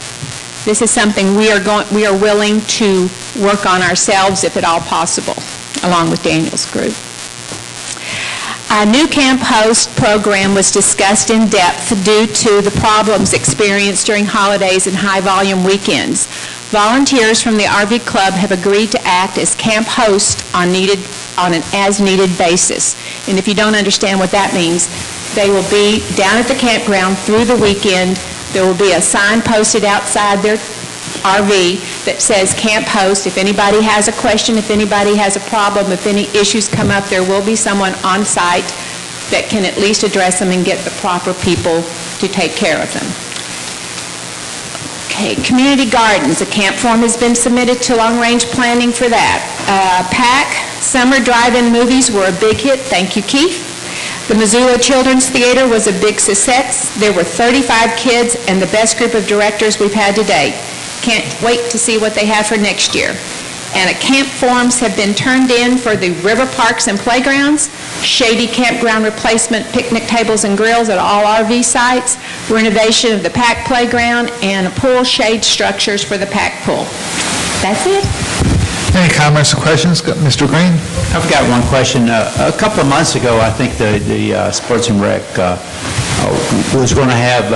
S14: This is something we are willing to work on ourselves if at all possible, along with Daniel's group. A new camp host program was discussed in depth due to the problems experienced during holidays and high-volume weekends. Volunteers from the RV Club have agreed to act as camp hosts on an as-needed basis. And if you don't understand what that means, they will be down at the campground through the weekend. There will be a sign posted outside their RV that says camp host. If anybody has a question, if anybody has a problem, if any issues come up, there will be someone on site that can at least address them and get the proper people to take care of them. Okay, community gardens, a camp form has been submitted to long-range planning for that. PAC, summer drive-in movies were a big hit. Thank you, Keith. The Missoula Children's Theater was a big success. There were 35 kids and the best group of directors we've had to date. Can't wait to see what they have for next year. And camp forms have been turned in for the river parks and playgrounds, shady campground replacement, picnic tables and grills at all RV sites, renovation of the PAC playground, and pool shade structures for the PAC pool. That's it.
S8: Any comments or questions? Mr. Green?
S10: I've got one question. A couple of months ago, I think the Sports and Rec was going to have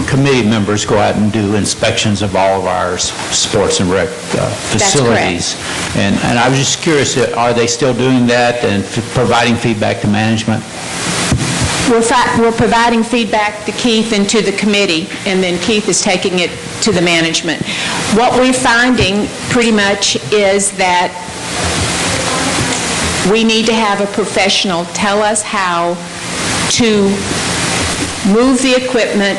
S10: committee members go out and do inspections of all of our Sports and Rec facilities.
S14: That's correct.
S10: And I was just curious, are they still doing that and providing feedback to management?
S14: We're providing feedback to Keith and to the committee, and then Keith is taking it to the management. What we're finding pretty much is that we need to have a professional tell us how to move the equipment,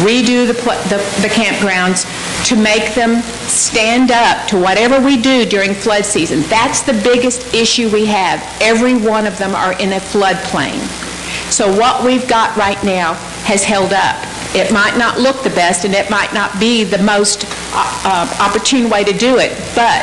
S14: redo the campgrounds, to make them stand up to whatever we do during flood season. That's the biggest issue we have. Every one of them are in a floodplain. So what we've got right now has held up. It might not look the best, and it might not be the most opportune way to do it, but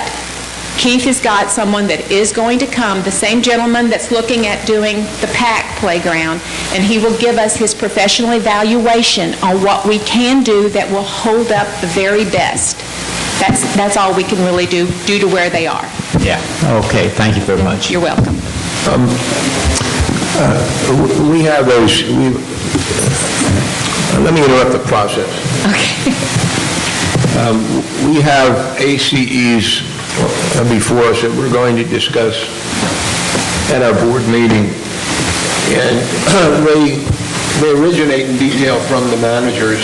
S14: Keith has got someone that is going to come, the same gentleman that's looking at doing the PAC playground, and he will give us his professional evaluation on what we can do that will hold up the very best. That's all we can really do due to where they are.
S10: Yeah. Okay. Thank you very much.
S14: You're welcome.
S1: We have those, let me interrupt the process.
S14: Okay.
S1: We have ACEs before us that we're going to discuss at our board meeting, and they originate in detail from the managers.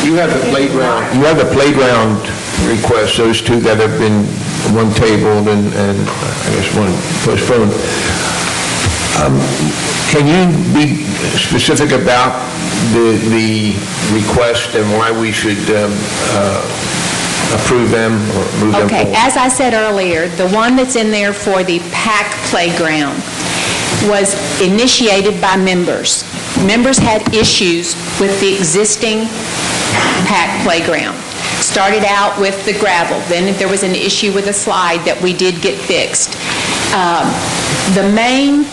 S1: You have the playground requests, those two that have been one tabled and I guess one postponed. Can you be specific about the request and why we should approve them or move them forward?
S14: Okay, as I said earlier, the one that's in there for the PAC playground was initiated by members. Members had issues with the existing PAC playground. Started out with the gravel, then there was an issue with a slide that we did get fixed. The main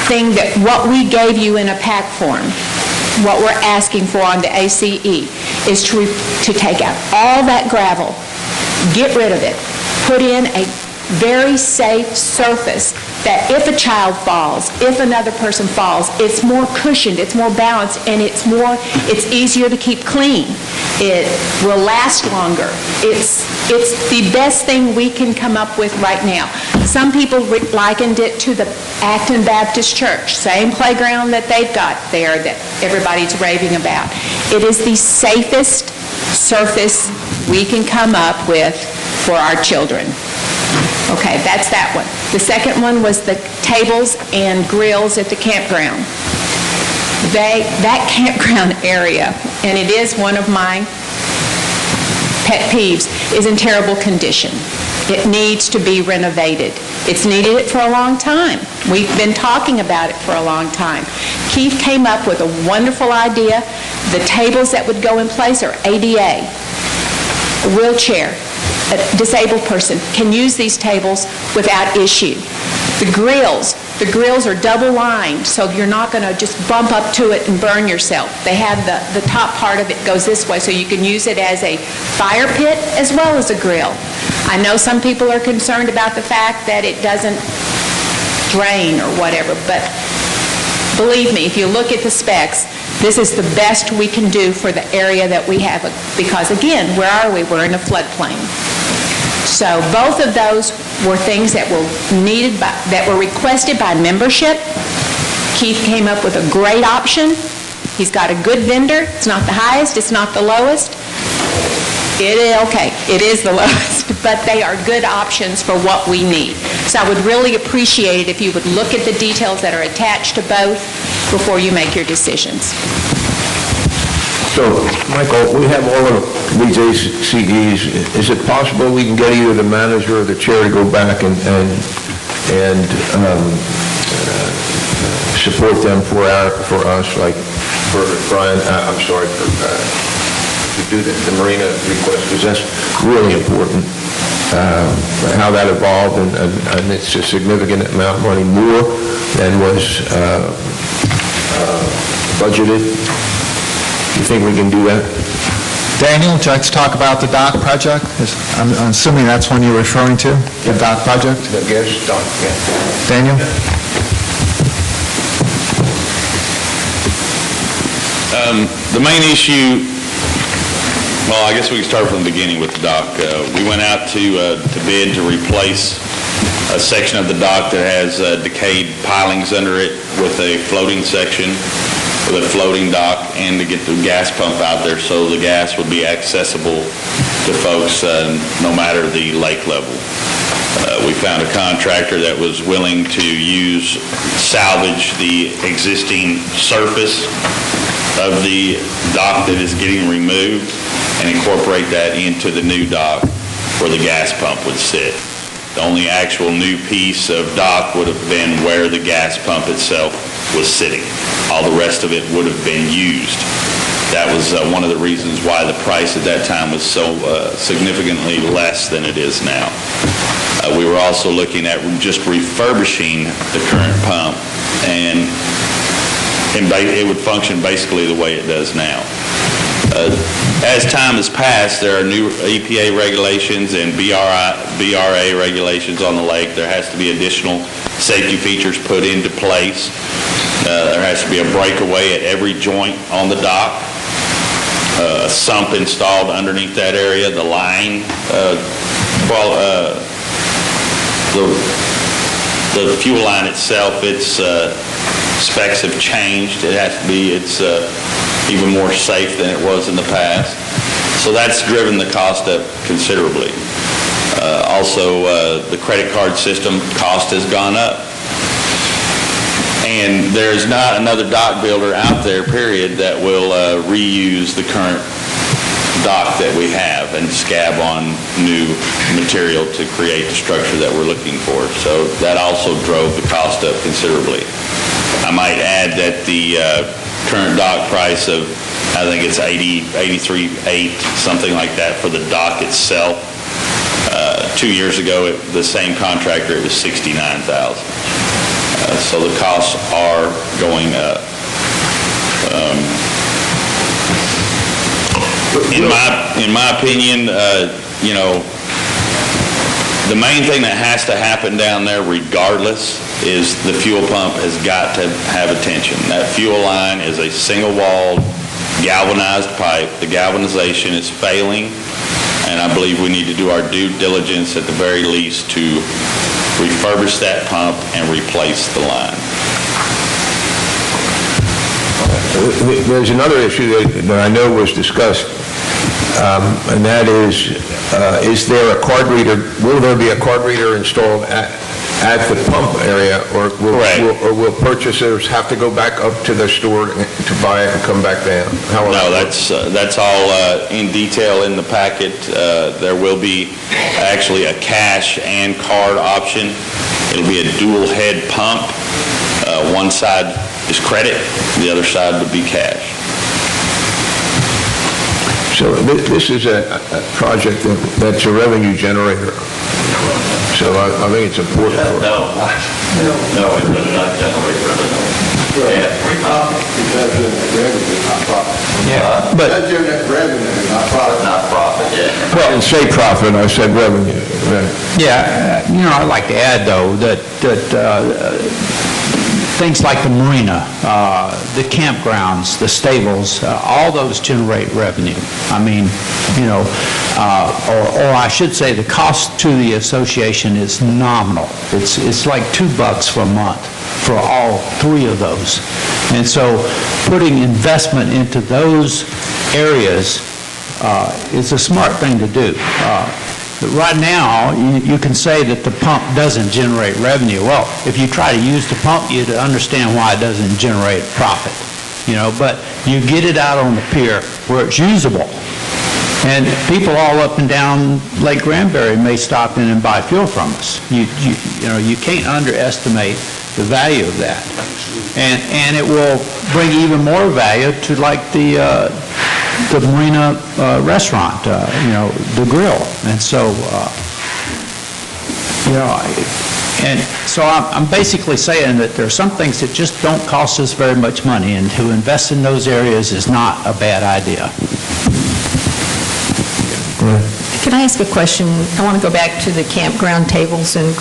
S14: thing that what we gave you in a PAC form, what we're asking for on the ACE, is to take out all that gravel, get rid of it, put in a very safe surface that if a child falls, if another person falls, it's more cushioned, it's more balanced, and it's easier to keep clean. It will last longer. It's the best thing we can come up with right now. Some people likened it to the Acton Baptist Church, same playground that they've got there that everybody's raving about. It is the safest surface we can come up with for our children. Okay, that's that one. The second one was the tables and grills at the campground. That campground area, and it is one of my pet peeves, is in terrible condition. It needs to be renovated. It's needed it for a long time. We've been talking about it for a long time. Keith came up with a wonderful idea. The tables that would go in place are ADA, a wheelchair. A disabled person can use these tables without issue. The grills are double lined, so you're not going to just bump up to it and burn yourself. They have the top part of it goes this way, so you can use it as a fire pit as well as a grill. I know some people are concerned about the fact that it doesn't drain or whatever, but believe me, if you look at the specs, this is the best we can do for the area that we have, because again, where are we? We're in a floodplain. So both of those were things that were that were requested by membership. Keith came up with a great option. He's got a good vendor. It's not the highest, it's not the lowest. It is the lowest, but they are good options for what we need. So I would really appreciate it if you would look at the details that are attached to both before you make your decisions.
S1: So, Michael, we have all of these ACDs. Is it possible we can get either the manager or the chair to go back and support them for us, like for Brian, I'm sorry, to do the marina request, because that's really important, how that evolved, and it's a significant amount of money, more than was budgeted. You think we can do that?
S8: Daniel, would you like to talk about the dock project? I'm assuming that's one you're referring to, the dock project?
S1: Yes, dock, yeah.
S8: Daniel?
S15: The main issue, well, I guess we can start from the beginning with the dock. We went out to bid to replace a section of the dock that has decayed pilings under it with a floating section, with a floating dock, and to get the gas pump out there so the gas would be accessible to folks no matter the lake level. We found a contractor that was willing to salvage the existing surface of the dock that is getting removed and incorporate that into the new dock where the gas pump would sit. The only actual new piece of dock would have been where the gas pump itself was sitting. All the rest of it would have been used. That was one of the reasons why the price at that time was so significantly less than it is now. We were also looking at just refurbishing the current pump, and it would function basically the way it does now. As time has passed, there are new EPA regulations and BRA regulations on the lake. There has to be additional safety features put into place. There has to be a breakaway at every joint on the dock, a sump installed underneath that area, the line, the fuel line itself, its specs have changed. It's even more safe than it was in the past. So that's driven the cost up considerably. Also, the credit card system cost has gone up. And there's not another dock builder out there, period, that will reuse the current dock that we have and scab on new material to create the structure that we're looking for. So that also drove the cost up considerably. I might add that the current dock price of, I think it's $83,800, something like that for the dock itself. 2 years ago, the same contractor, it was $69,000. So the costs are going up. In my opinion, the main thing that has to happen down there regardless is the fuel pump has got to have attention. That fuel line is a single-walled, galvanized pipe. The galvanization is failing, and I believe we need to do our due diligence at the very least to refurbish that pump and replace the line.
S1: There's another issue that I know was discussed, and that is there a card reader, will there be a card reader installed at the pump area, or will purchasers have to go back up to their store to buy it and come back down?
S15: No, that's all in detail in the packet. There will be actually a cash and card option. It'll be a dual head pump. One side is credit, the other side would be cash.
S1: So this is a project that's a revenue generator. So I think it's important.
S6: No, it does not generate revenue.
S1: Yeah, but that's revenue, not profit.
S6: Not profit,
S1: I didn't say profit, I said revenue.
S16: Yeah, I'd like to add, though, that things like the marina, the campgrounds, the stables, all those generate revenue. I mean, or I should say the cost to the association is nominal. It's like $2 for a month for all three of those. And so putting investment into those areas is a smart thing to do. But right now, you can say that the pump doesn't generate revenue. Well, if you try to use the pump, you'd understand why it doesn't generate profit. But you get it out on the pier where it's usable. And people all up and down Lake Granbury may stop in and buy fuel from us. You can't underestimate the value of that. And it will bring even more value to like the marina restaurant, the grill. And so, and so I'm basically saying that there are some things that just don't cost us very much money, and to invest in those areas is not a bad idea.
S7: Can I ask a question? I want to go back to the campground tables and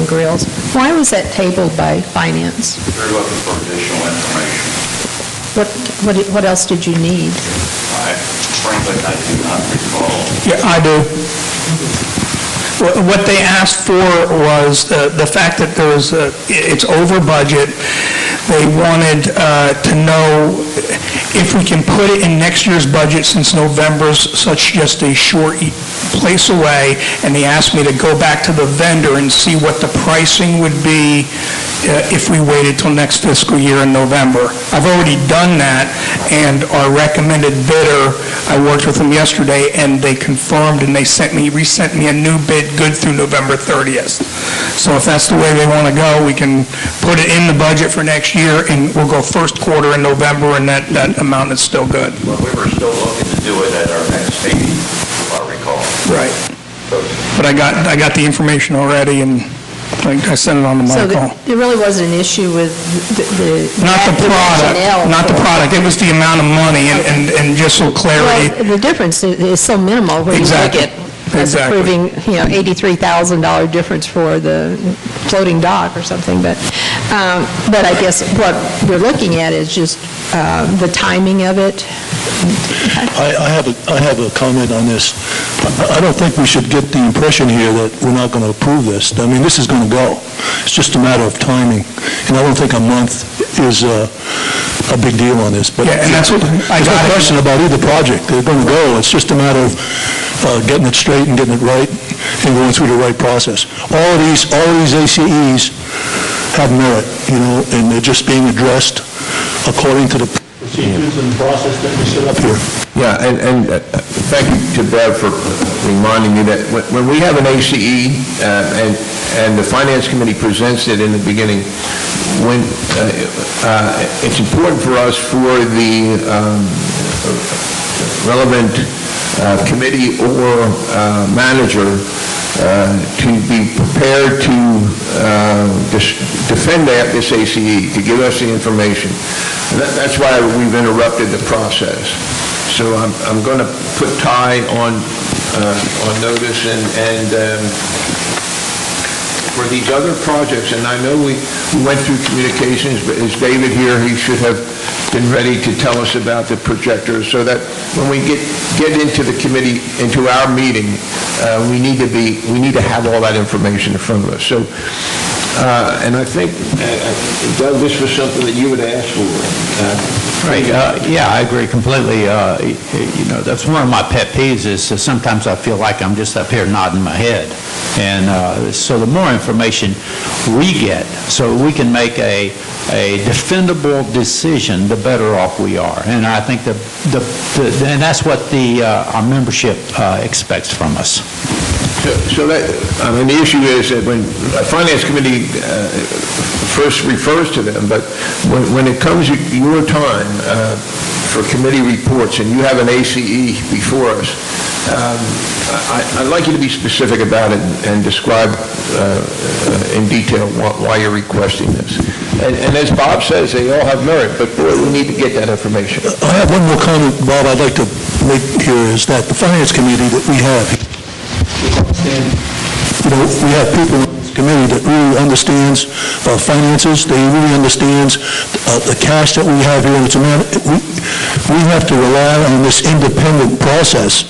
S7: grills. Why was that tabled by finance?
S6: They're looking for additional information.
S7: What else did you need?
S6: Frankly, I do not recall.
S9: Yeah, I do. What they asked for was the fact that it's over budget. They wanted to know if we can put it in next year's budget, since November's such just a short place away, and they asked me to go back to the vendor and see what the pricing would be if we waited till next fiscal year in November. I've already done that, and our recommended bidder, I worked with them yesterday, and they confirmed, and they resent me a new bid good through November 30th. So if that's the way they want to go, we can put it in the budget for next year, and we'll go first quarter in November, and that amount is still good.
S6: Well, we were still looking to do it at our next meeting, if I recall.
S9: Right. But I got the information already, and I sent it on to
S7: So
S9: Michael.
S7: there really wasn't an issue with the
S9: Not the product,
S7: rationale
S9: not the
S7: for it.
S9: product. It was the amount of money, and just so clarity.
S7: Well, the difference is so minimal when you look
S9: Exactly.
S7: at us approving, $83,000 difference for the floating dock or something, but I guess what we're looking at is just the timing of it.
S17: I have a comment on this. I don't think we should get the impression here that we're not going to approve this. I mean, this is going to go. It's just a matter of timing, and I don't think a month is a big deal on this. But
S9: Yeah, and that's what I
S17: there's no
S9: got.
S17: question about either project. They're going to go. It's just a matter of getting it straight and getting it right and going through the right process. All of these ACEs have merit, and they're just being addressed according to the procedures and process that we set up here.
S1: Yeah, and thank you to Bev for reminding me that when we have an ACE, and the Finance Committee presents it in the beginning, when it's important for us for the relevant committee or manager to be prepared to defend this ACE, to give us the information. And that's why we've interrupted the process. So I'm going to put Ty on notice, and for these other projects, and I know we went through communications, but is David here? He should have been ready to tell us about the projectors, so that when we get into the committee, into our meeting, we need to have all that information in front of us. So, and I think, Doug, this was something that you would ask for.
S16: Right, yeah, I agree completely. That's one of my pet peeves is sometimes I feel like I'm just up here nodding my head. And so the more information we get, so we can make a defendable decision, the better off we are. And I think and that's what our membership expects from us.
S1: So that, the issue is that when the Finance Committee first refers to them, but when it comes your time for committee reports and you have an ACE before us, I'd like you to be specific about it and describe in detail why you're requesting this. And as Bob says, they all have merit, but boy, we need to get that information.
S17: I have one more comment, Bob, I'd like to make here, is that the Finance Committee that we have, we have people in this committee that really understands finances, they really understands the cash that we have here, and we have to rely on this independent process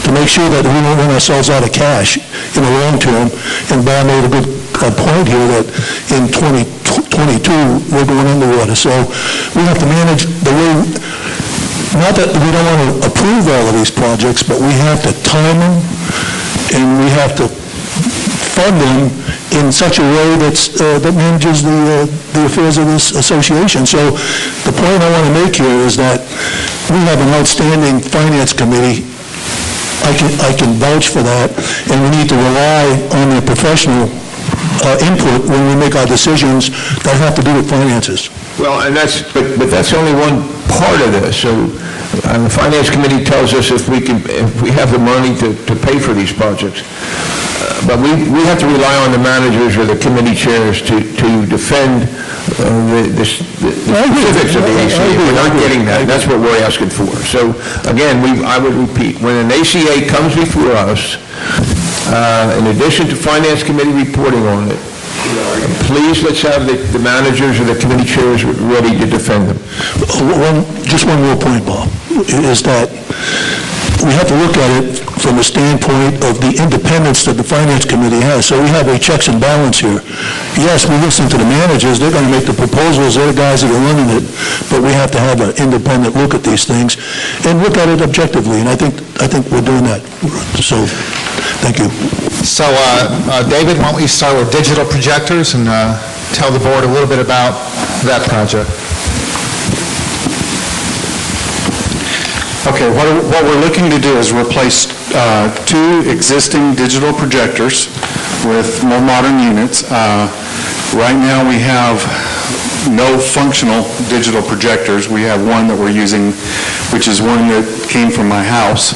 S17: to make sure that we don't run ourselves out of cash in the long term. And Bob made a good point here that in 2022, we're going underwater. So we have to manage the way, not that we don't want to approve all of these projects, but we have to time them, and we have to fund them in such a way that manages the affairs of this association. So the point I want to make here is that we have an outstanding finance committee. I can vouch for that, and we need to rely on their professional input when we make our decisions that have to do with finances.
S1: Well, and but that's only one part of this. So the Finance Committee tells us if we have the money to pay for these projects. But we have to rely on the managers or the committee chairs to defend the specifics of the ACA. We're not getting that. That's what we're asking for. So, again, I would repeat, when an ACA comes before us, in addition to Finance Committee reporting on it, please let's have the managers or the committee chairs ready to defend them.
S17: Just one more point, Bob, is that we have to look at it from a standpoint of the independence that the Finance Committee has. So we have a checks and balance here. Yes, we listen to the managers, they're going to make the proposals, they're the guys that are running it, but we have to have an independent look at these things and look at it objectively, and I think we're doing that. So, thank you.
S8: So, David, why don't we start with digital projectors and tell the board a little bit about that project.
S18: Okay, what we're looking to do is replace two existing digital projectors with more modern units. Right now we have no functional digital projectors. We have one that we're using, which is one that came from my house.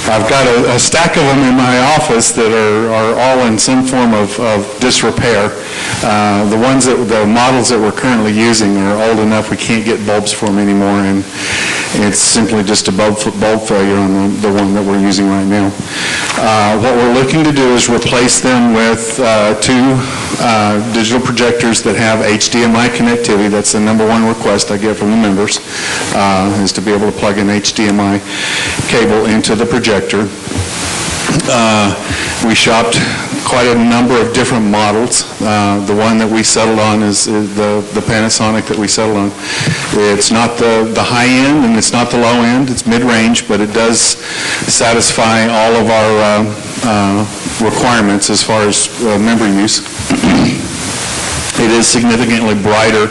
S18: I've got a stack of them in my office that are all in some form of disrepair. The models that we're currently using are old enough we can't get bulbs for them anymore, and it's simply just a bulb failure on the one that we're using right now. What we're looking to do is replace them with two digital projectors that have HDMI connectivity. That's the number one request I get from the members, is to be able to plug an HDMI cable into the projector. We shopped quite a number of different models. The one that we settled on is the Panasonic that we settled on. It's not the high end and it's not the low end. It's mid-range, but it does satisfy all of our requirements as far as member use. It is significantly brighter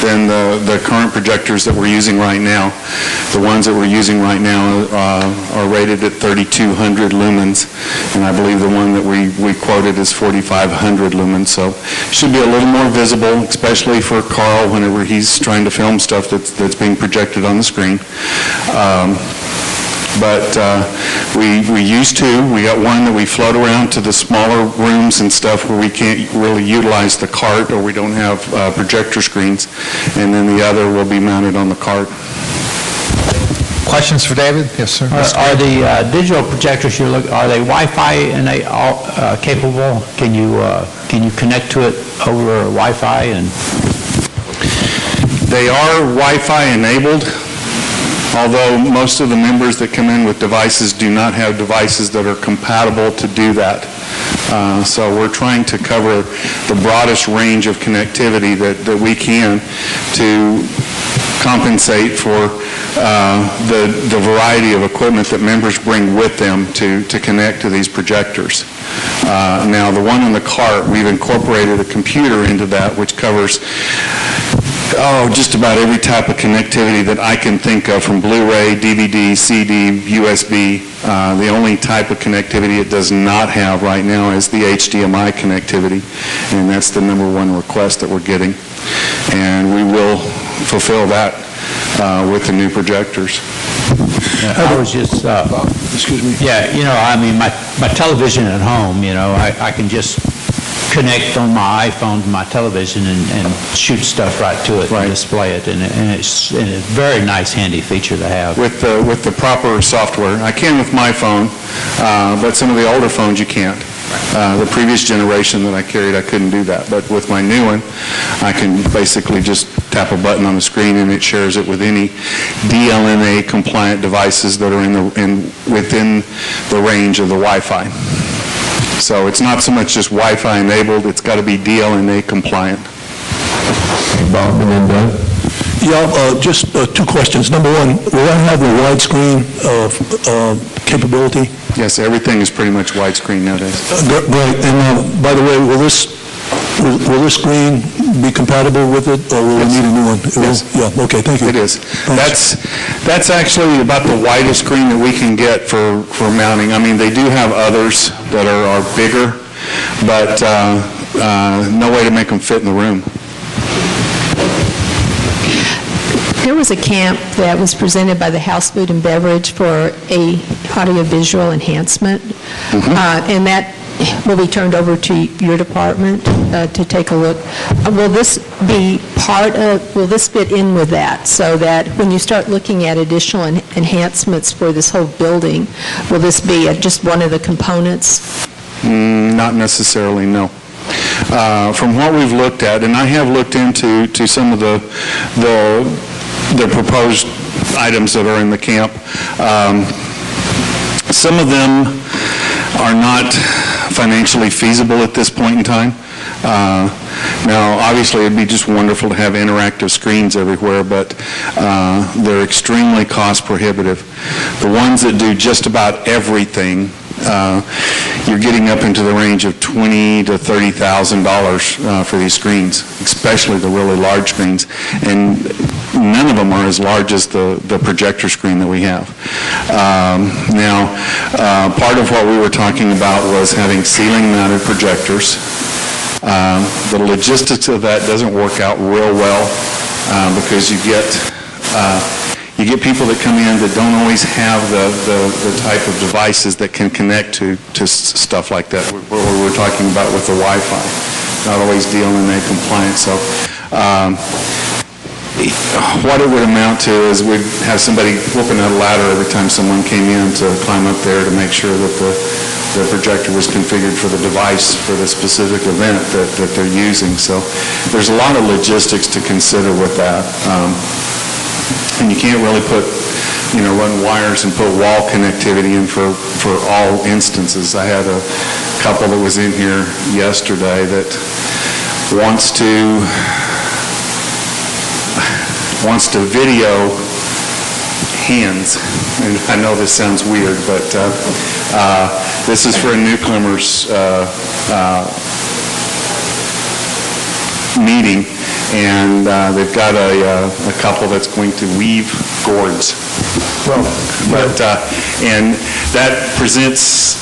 S18: than the current projectors that we're using right now. The ones that we're using right now are rated at 3,200 lumens, and I believe the one that we quoted is 4,500 lumens, so it should be a little more visible, especially for Carl whenever he's trying to film stuff that's being projected on the screen. But we used to. We got one that we float around to the smaller rooms and stuff where we can't really utilize the cart or we don't have projector screens, and then the other will be mounted on the cart.
S8: Questions for David? Yes, sir.
S16: Are the digital projectors you're looking, are they Wi-Fi and they all capable? Can you connect to it over Wi-Fi? And
S18: they are Wi-Fi enabled, although most of the members that come in with devices do not have devices that are compatible to do that. So we're trying to cover the broadest range of connectivity that we can to compensate for the variety of equipment that members bring with them to connect to these projectors. Now, the one in the cart, we've incorporated a computer into that, which covers just about every type of connectivity that I can think of, from Blu-ray, DVD, CD, USB. The only type of connectivity it does not have right now is the HDMI connectivity, and that's the number one request that we're getting. And we will fulfill that with the new projectors.
S16: I was just,
S17: Excuse me.
S16: yeah, I mean, my television at home, I can just connect on my iPhone to my television and shoot stuff right to it and display it, and it's a very nice, handy feature to have.
S18: With the proper software. I can with my phone, but some of the older phones you can't. The previous generation that I carried, I couldn't do that. But with my new one, I can basically just tap a button on the screen and it shares it with any DLNA compliant devices that are within the range of the Wi-Fi. So it's not so much just Wi-Fi enabled, it's got to be DLNA compliant.
S1: Bob, and then Doug?
S17: Yeah, just two questions. Number one, will that have the widescreen capability?
S18: Yes, everything is pretty much widescreen nowadays.
S17: Great. And by the way, will this screen be compatible with it, or will we need a new one?
S18: Yes.
S17: Yeah, okay, thank you.
S18: It is. That's actually about the widest screen that we can get for mounting. I mean, they do have others that are bigger, but no way to make them fit in the room.
S7: There was a camp that was presented by the House Food and Beverage for a audiovisual enhancement, and that will be turned over to your department to take a look. Will this fit in with that, so that when you start looking at additional enhancements for this whole building, will this be just one of the components?
S18: Not necessarily, no. From what we've looked at, and I have looked into some of the proposed items that are in the camp, some of them are not financially feasible at this point in time. Now, obviously, it'd be just wonderful to have interactive screens everywhere, but they're extremely cost prohibitive. The ones that do just about everything, you're getting up into the range of $20,000 to $30,000 for these screens, especially the really large screens, and none of them are as large as the projector screen that we have. Now, part of what we were talking about was having ceiling-mounted projectors. The logistics of that doesn't work out real well because you get people that come in that don't always have the type of devices that can connect to stuff like that. What we're talking about with the Wi-Fi, not always DLNA compliant. So what it would amount to is we'd have somebody whooping out a ladder every time someone came in to climb up there to make sure that the projector was configured for the device for the specific event that they're using. So there's a lot of logistics to consider with that. And you can't really run wires and put wall connectivity in for all instances. I had a couple that was in here yesterday that wants to video hands. And I know this sounds weird, but this is for a newcomers meeting. And they've got a couple that's going to weave gourds. And that presents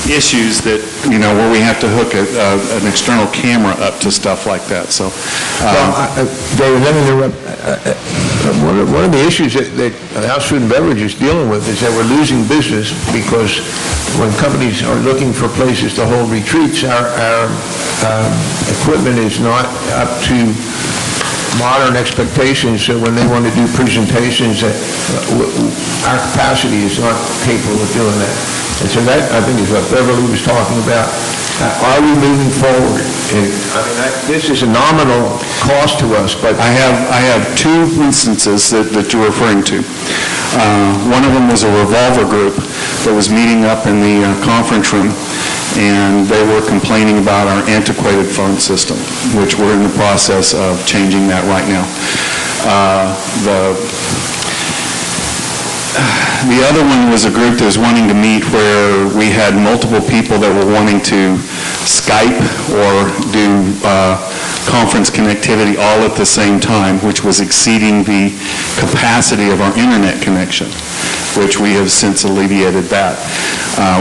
S18: issues that, where we have to hook an external camera up to stuff like that. So,
S1: David, let me interrupt. One of the issues that House Food and Beverage is dealing with is that we're losing business because when companies are looking for places to hold retreats, our equipment is not up to modern expectations, so when they want to do presentations, our capacity is not capable of doing that. And so that, I think, is what Beverly was talking about. Are we moving forward? This is a nominal cost to us, but...
S18: I have two instances that you're referring to. One of them was a revolver group that was meeting up in the conference room, and they were complaining about our antiquated phone system, which we're in the process of changing that right now. The other one was a group that was wanting to meet where we had multiple people that were wanting to Skype or do conference connectivity all at the same time, which was exceeding the capacity of our internet connection, which we have since alleviated that.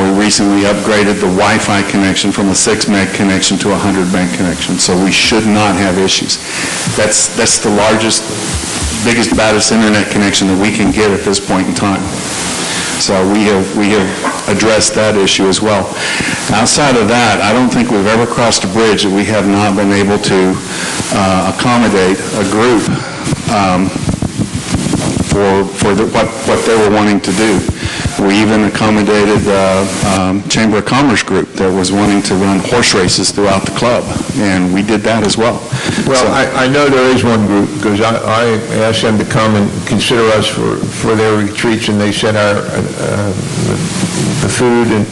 S18: We recently upgraded the Wi-Fi connection from a 6 meg connection to a 100 meg connection, so we should not have issues. That's the largest biggest, baddest internet connection that we can get at this point in time. So we have addressed that issue as well. Outside of that, I don't think we've ever crossed a bridge that we have not been able to accommodate a group for what they were wanting to do. We even accommodated the Chamber of Commerce group that was wanting to run horse races throughout the club, and we did that as well.
S1: Well, I know there is one group, because I asked them to come and consider us for their retreats, and they said the food and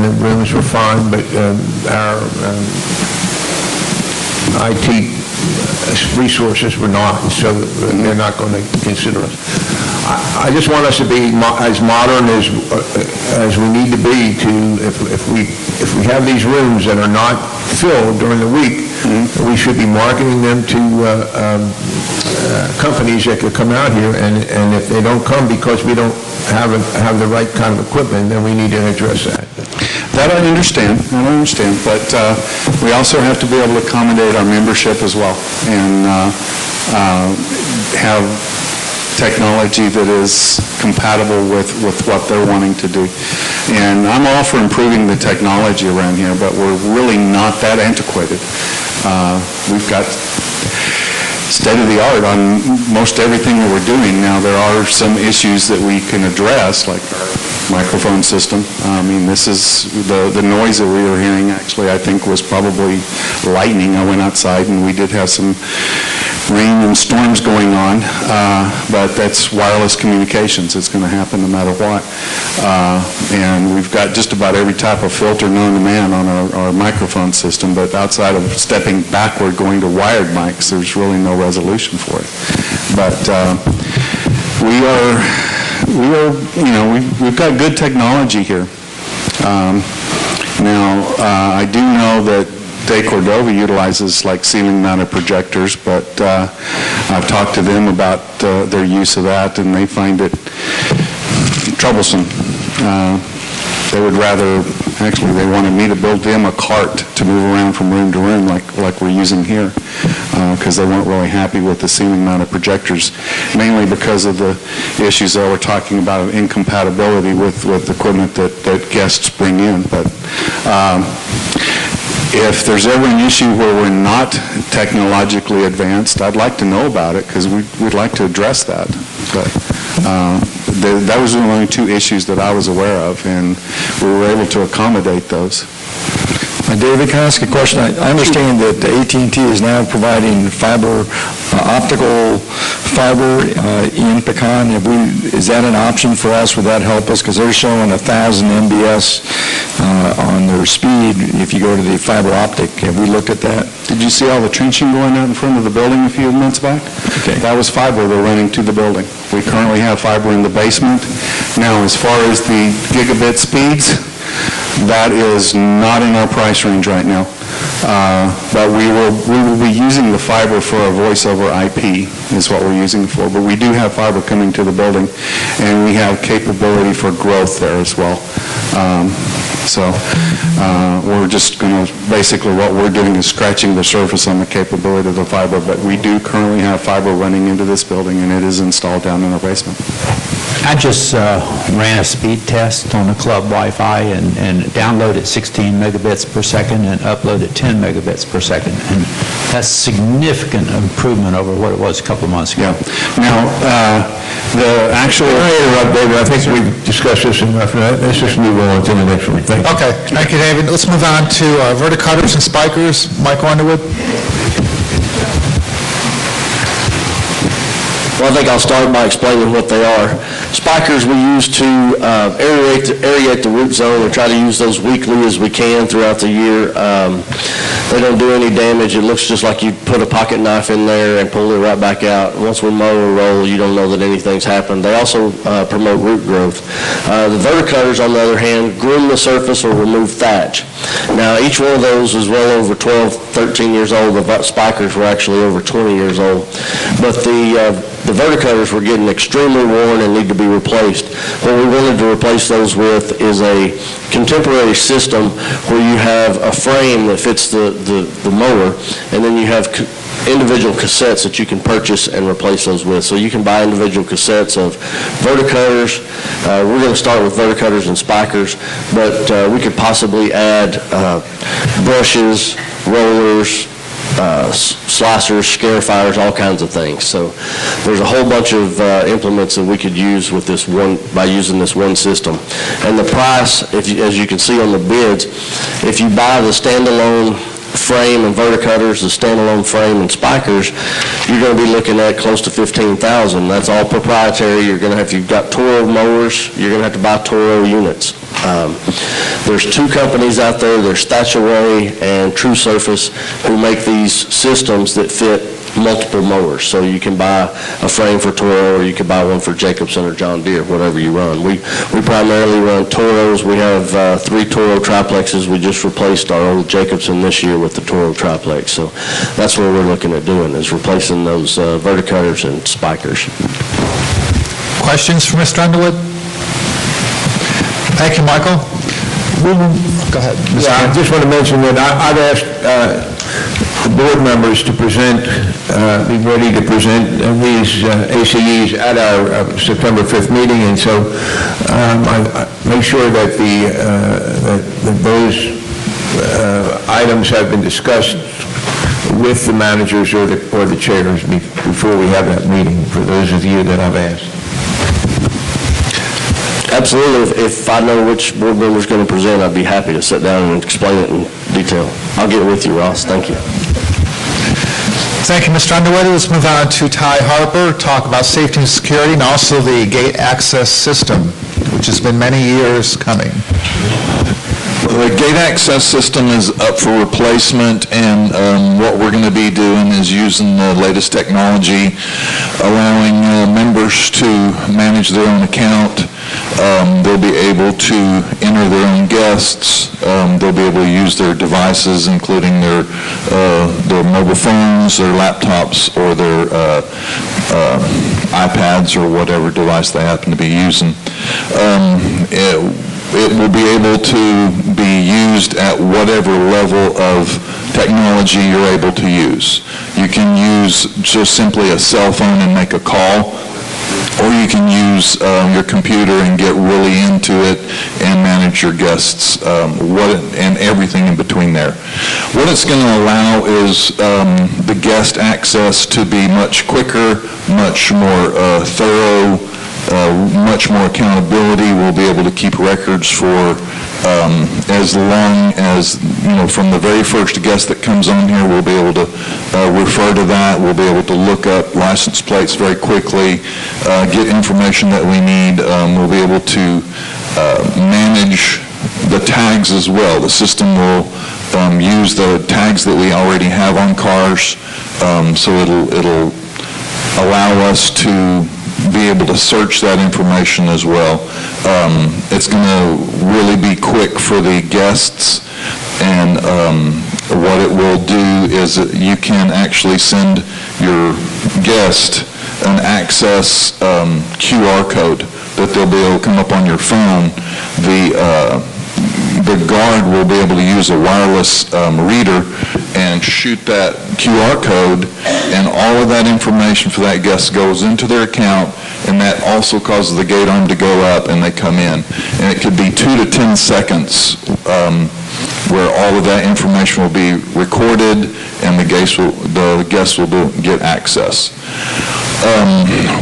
S1: the rooms were fine, but our IT resources were not, so they're not going to consider us. I just want us to be as modern as we need to be if we have these rooms that are not filled during the week, we should be marketing them to companies that could come out here, and if they don't come because we don't have the right kind of equipment, then we need to address that.
S18: That I understand, but we also have to be able to accommodate our membership as well, and have technology that is compatible with what they're wanting to do. And I'm all for improving the technology around here, but we're really not that antiquated. We've got state-of-the-art on most everything that we're doing. Now, there are some issues that we can address, like our microphone system. I mean, this is the noise that we were hearing, actually, I think was probably lightning. I went outside and we did have some rain and storms going on, but that's wireless communications. It's going to happen no matter what. And we've got just about every type of filter known to man on our microphone system, but outside of stepping backward going to wired mics, there's really no resolution for it. But we've got good technology here. Now, I do know that De Cordova utilizes like ceiling-mounted projectors, but I've talked to them about their use of that, and they find it troublesome. They would rather, actually, they wanted me to build them a cart to move around from room to room like we're using here, because they weren't really happy with the ceiling-mounted projectors, mainly because of the issues that we're talking about of incompatibility with equipment that guests bring in. But if there's ever an issue where we're not technologically advanced, I'd like to know about it, because we'd like to address that. But that was the only two issues that I was aware of, and we were able to accommodate those.
S19: David, can I ask a question? I understand that AT&T is now providing fiber, optical fiber in Pecan. Is that an option for us? Would that help us? Because they're showing 1,000 MBS on their speed if you go to the fiber optic. Have we looked at that?
S18: Did you see all the trenching going out in front of the building a few months back?
S19: Okay.
S18: That was fiber they're running to the building. We currently have fiber in the basement. Now, as far as the gigabit speeds, that is not in our price range right now. But we will be using the fiber for a voice over IP is what we're using it for. But we do have fiber coming to the building, and we have capability for growth there as well. So we're just going to, basically what we're doing is scratching the surface on the capability of the fiber, but we do currently have fiber running into this building, and it is installed down in our basement.
S16: I just ran a speed test on the club Wi-Fi and downloaded 16 megabits per second and uploaded 10 megabits per second. And that's significant improvement over what it was a couple of months ago.
S18: Yeah. Now, the actual...
S1: Can I interrupt, David? I think we've discussed this enough. Let's just move on to the next one. Thank you.
S8: Okay, thank you, David. Let's move on to verticutters and spikers. Mike Underwood.
S20: Well, I think I'll start by explaining what they are. Spikers we use to aerate the root zone. We try to use those weekly as we can throughout the year. They don't do any damage. It looks just like you put a pocket knife in there and pull it right back out. Once we mow or roll, you don't know that anything's happened. They also promote root growth. The verticutters, on the other hand, groom the surface or remove thatch. Now, each one of those is well over 12, 13 years old. The spikers were actually over 20 years old. But the verticutters were getting extremely worn and need to be replaced. What we wanted to replace those with is a contemporary system where you have a frame that fits the mower, and then you have individual cassettes that you can purchase and replace those with. So you can buy individual cassettes of verticutters. We're going to start with verticutters and spikers, but we could possibly add brushes, rollers, slicers, scarifiers, all kinds of things. So there's a whole bunch of implements that we could use with this one, by using this one system. And the price, as you can see on the bids, if you buy the standalone frame and verticutters, the standalone frame and spikers, you're going to be looking at close to $15,000. That's all proprietary. You're going to have, if you've got Toro mowers, you're going to have to buy Toro units. There's two companies out there, there's Thatchaway and True Surface, who make these systems that fit multiple mowers. So you can buy a frame for Toro, or you can buy one for Jacobson or John Deere, whatever you run. We primarily run Toros. We have 3 Toro triplexes. We just replaced our old Jacobson this year with the Toro triplex. So that's what we're looking at doing, is replacing those verticutters and spikers.
S8: Questions for Mr. Underwood? Thank you, Michael. Go ahead.
S1: Yeah, I just want to mention that I've asked the board members to present, be ready to present these ACEs at our September 5th meeting, and so I make sure that that those items have been discussed with the managers or the chairs before we have that meeting, for those of you that I've asked.
S20: Absolutely. If I know which board member is going to present, I'd be happy to sit down and explain it in detail. I'll get with you, Ross. Thank you.
S8: Thank you, Mr. Underwood. Let's move on to Ty Harper, talk about safety and security, and also the gate access system, which has been many years coming.
S21: The gate access system is up for replacement, and what we're going to be doing is using the latest technology, allowing members to manage their own account. They'll be able to enter their own guests. They'll be able to use their devices, including their mobile phones, their laptops, or their iPads, or whatever device they happen to be using. It will be able to be used at whatever level of technology you're able to use. You can use just simply a cell phone and make a call, or you can use your computer and get really into it and manage your guests, and everything in between there. What it's going to allow is the guest access to be much quicker, much more thorough, much more accountability. We'll be able to keep records for as long as, from the very first guest that comes on here, we'll be able to refer to that. We'll be able to look up license plates very quickly, get information that we need. We'll be able to manage the tags as well. The system will use the tags that we already have on cars, so it'll allow us to be able to search that information as well. It's going to really be quick for the guests, and what it will do is that you can actually send your guest an access QR code that they'll be able to come up on your phone. The guard will be able to use a wireless reader and shoot that QR code, and all of that information for that guest goes into their account, and that also causes the gate arm to go up and they come in. And it could be 2 to 10 seconds where all of that information will be recorded, and the guest will get access.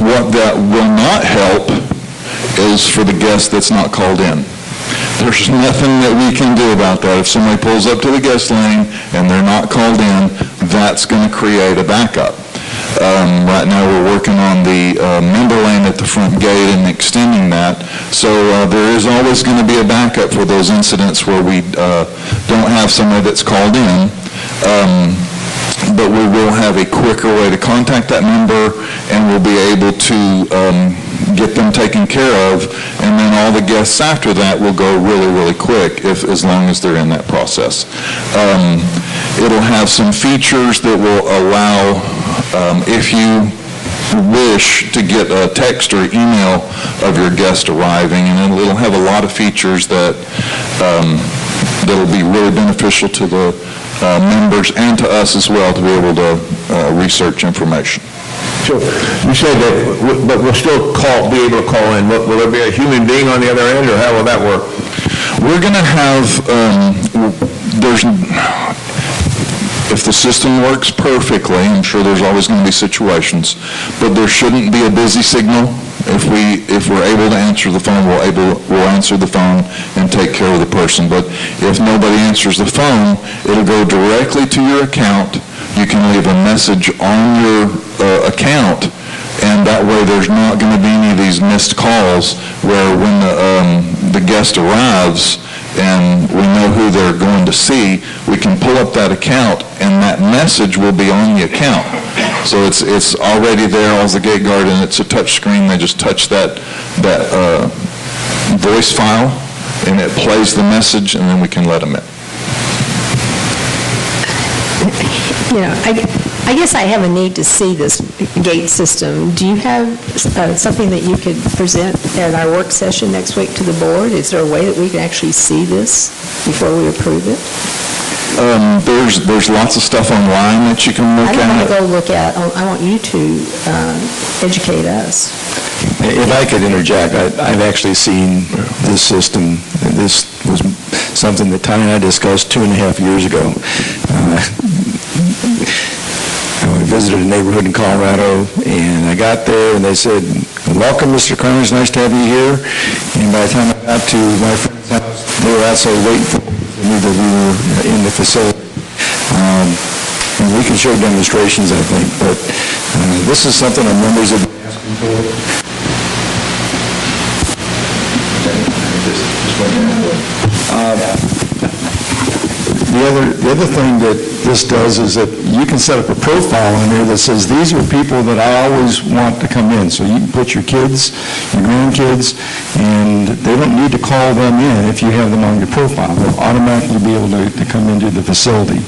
S21: What that will not help is for the guest that's not called in. There's nothing that we can do about that. If somebody pulls up to the guest lane and they're not called in, that's going to create a backup. Right now we're working on the member lane at the front gate and extending that. So there is always going to be a backup for those incidents where we don't have somebody that's called in. But we will have a quicker way to contact that member, and we'll be able to get them taken care of, and then all the guests after that will go really, really quick as long as they're in that process. It'll have some features that will allow, if you wish to get a text or email of your guest arriving, and it'll have a lot of features that that'll be really beneficial to the members and to us as well to be able to research information.
S1: So you said that, but we'll still be able to call in. Will there be a human being on the other end, or how will that work?
S21: We're going to have, if the system works perfectly, I'm sure there's always going to be situations, but there shouldn't be a busy signal. If we're able to answer the phone, we'll answer the phone and take care of the person. But if nobody answers the phone, it'll go directly to your account. You can leave a message on your account, and that way there's not going to be any of these missed calls where when the guest arrives and we know who they're going to see, we can pull up that account and that message will be on the account. So it's already there, all the gate guard, and it's a touch screen. They just touch that voice file and it plays the message, and then we can let them in.
S7: You know, I guess I have a need to see this gate system. Do you have something that you could present at our work session next week to the board? Is there a way that we can actually see this before we approve it?
S21: There's lots of stuff online that you can look at.
S7: I don't want to go look at. I want you to educate us.
S19: If I could interject, I've actually seen this system. This was something that Ty and I discussed 2.5 years ago. I visited a neighborhood in Colorado, and I got there, and they said, "Welcome, Mr. Cronin, it's nice to have you here." And by the time I got to my friend's house, they were outside waiting for me. They knew that we were in the facility. And we can show demonstrations, I think, but this is something our members have been asking for. The other thing that this does is that you can set up a profile in there that says, these are people that I always want to come in. So you can put your kids, your grandkids, and they don't need to call them in if you have them on your profile. They'll automatically be able to come into the facility.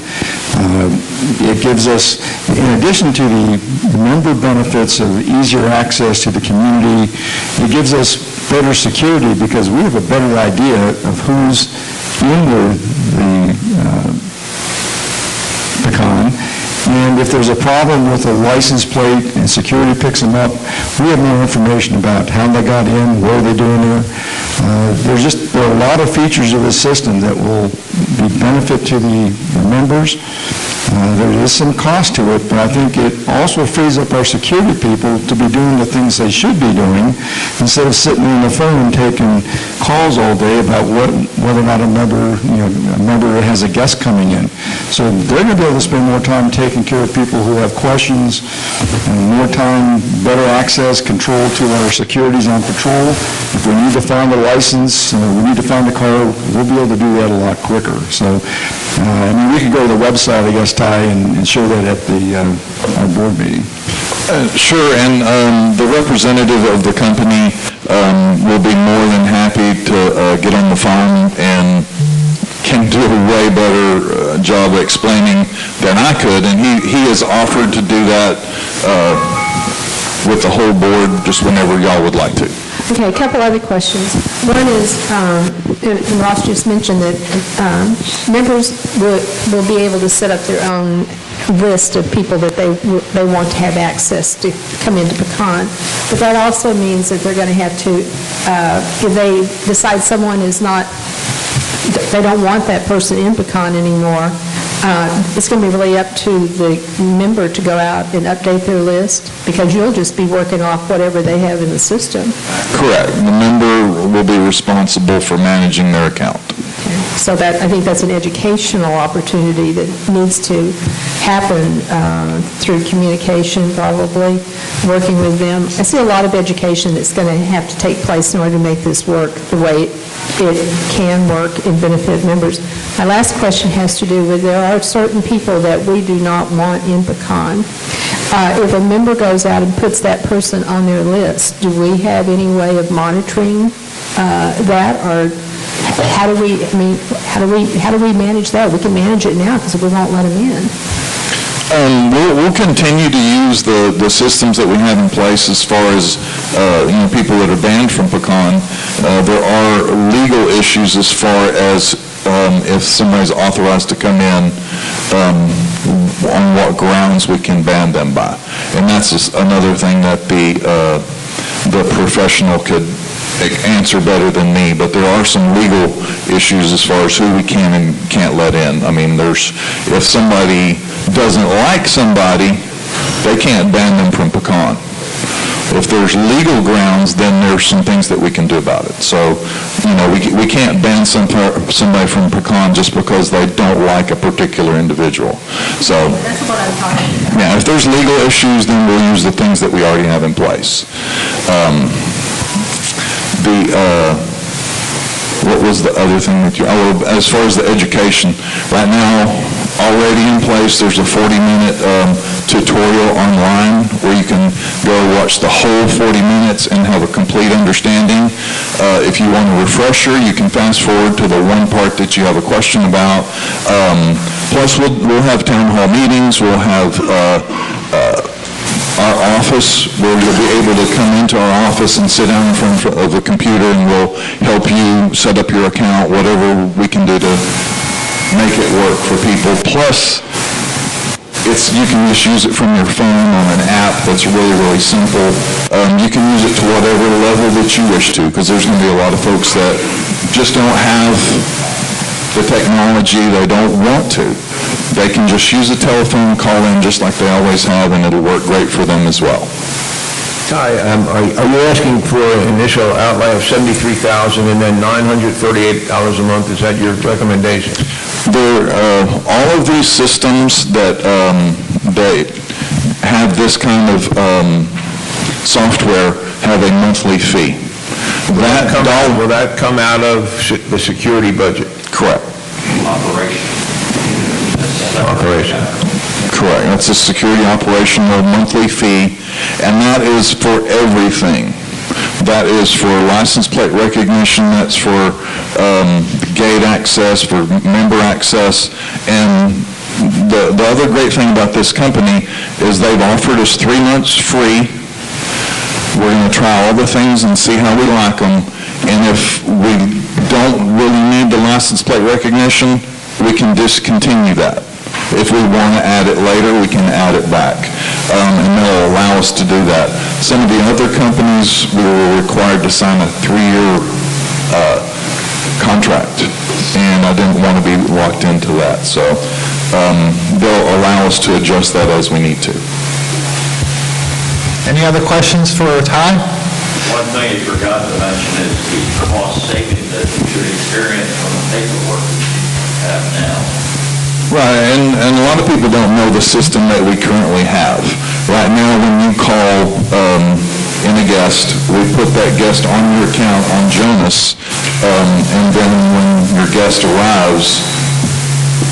S19: It gives us, in addition to the member benefits of easier access to the community, it gives us better security because we have a better idea of who's in the pecan. And if there's a problem with a license plate and security picks them up, we have more information about how they got in, what are they doing there. There are a lot of features of this system that will be benefit to the members. There is some cost to it, but I think it also frees up our security people to be doing the things they should be doing instead of sitting on the phone taking calls all day about whether or not a member has a guest coming in. So they're going to be able to spend more time taking care of people who have questions, and more time, better access, control to our securities on patrol. If we need to find a license, we need to find a car, we'll be able to do that a lot quicker. So, we could go to the website, I guess, Ty, and show that at our board meeting.
S21: Sure, and the representative of the company will be more than happy to get on the phone and can do a way better job explaining than I could, and he has offered to do that with the whole board just whenever y'all would like to.
S7: Okay, a couple other questions. One is, and Ross just mentioned that members will be able to set up their own list of people that they want to have access to come into Pecan. But that also means that they're going to have to, if they decide someone is not, they don't want that person in Pecan anymore, it's going to be really up to the member to go out and update their list, because you'll just be working off whatever they have in the system.
S21: Correct. The member will be responsible for managing their account.
S7: Okay. So I think that's an educational opportunity that needs to happen through communication, probably, working with them. I see a lot of education that's going to have to take place in order to make this work the way it can work and benefit members. My last question has to do with, there are certain people that we do not want in Pecan. If a member goes out and puts that person on their list, do we have any way of monitoring that, or how do we manage that? We can manage it now because we won't let them in.
S21: We'll continue to use the systems that we have in place as far as, people that are banned from Pecan. There are legal issues as far as if somebody's authorized to come in, on what grounds we can ban them by. And that's another thing that the professional could answer better than me, but there are some legal issues as far as who we can and can't let in. I mean, if somebody doesn't like somebody, they can't ban them from Pecan. If there's legal grounds, then there's some things that we can do about it. So, we can't ban somebody from Pecan just because they don't like a particular individual. So,
S7: That's what I'm talking about.
S21: yeah, if there's legal issues, then we'll use the things that we already have in place. What was the other thing that as far as the education, right now, already in place, there's a 40-minute tutorial online where you can go watch the whole 40 minutes and have a complete understanding. If you want a refresher, you can fast forward to the one part that you have a question about. Plus, we'll have town hall meetings, we'll have our office, where you'll be able to come into our office and sit down in front of a computer, and we'll help you set up your account, whatever we can do to make it work for people. Plus, you can just use it from your phone on an app that's really, really simple. You can use it to whatever level that you wish to, because there's going to be a lot of folks that just don't have the technology, they don't want to. They can just use a telephone, call in just like they always have, and it'll work great for them as well.
S1: Ty, are you asking for an initial outlay of $73,000 and then $938 a month? Is that your recommendation?
S21: All of these systems that they have this kind of software have a monthly fee.
S1: Will that come out of the security budget?
S21: Correct. Operation. Correct. That's a security operational monthly fee, and that is for everything. That is for license plate recognition, that's for gate access, for member access, and the other great thing about this company is they've offered us 3 months free. We're going to try all the things and see how we like them, and if we don't really need the license plate recognition, we can discontinue that. If we want to add it later, we can add it back, and they'll allow us to do that. Some of the other companies, we were required to sign a 3-year contract, and I didn't want to be locked into that, so they'll allow us to adjust that as we need to.
S8: Any other questions for Ty?
S6: One thing you forgot to mention is the cost savings that you should experience from the paperwork that you have now.
S21: Right, and a lot of people don't know the system that we currently have. Right now, when you call in a guest, we put that guest on your account on Jonas, and then when your guest arrives,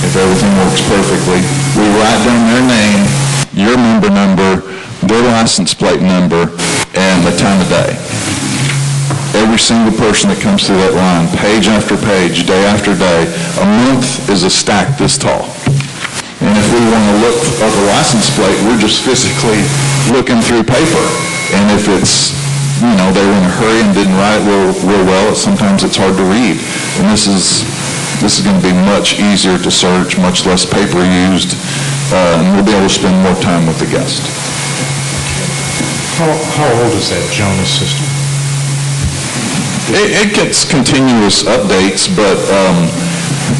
S21: if everything works perfectly, we write down their name, your member number, their license plate number, and the time of day. Every single person that comes through that line, page after page, day after day, a month is a stack this tall. And if we want to look at the license plate, we're just physically looking through paper. And if it's, they were in a hurry and didn't write it real well, sometimes it's hard to read. And this is going to be much easier to search, much less paper used, and we'll be able to spend more time with the guest.
S4: How old is that Jonas system?
S21: It gets continuous updates, but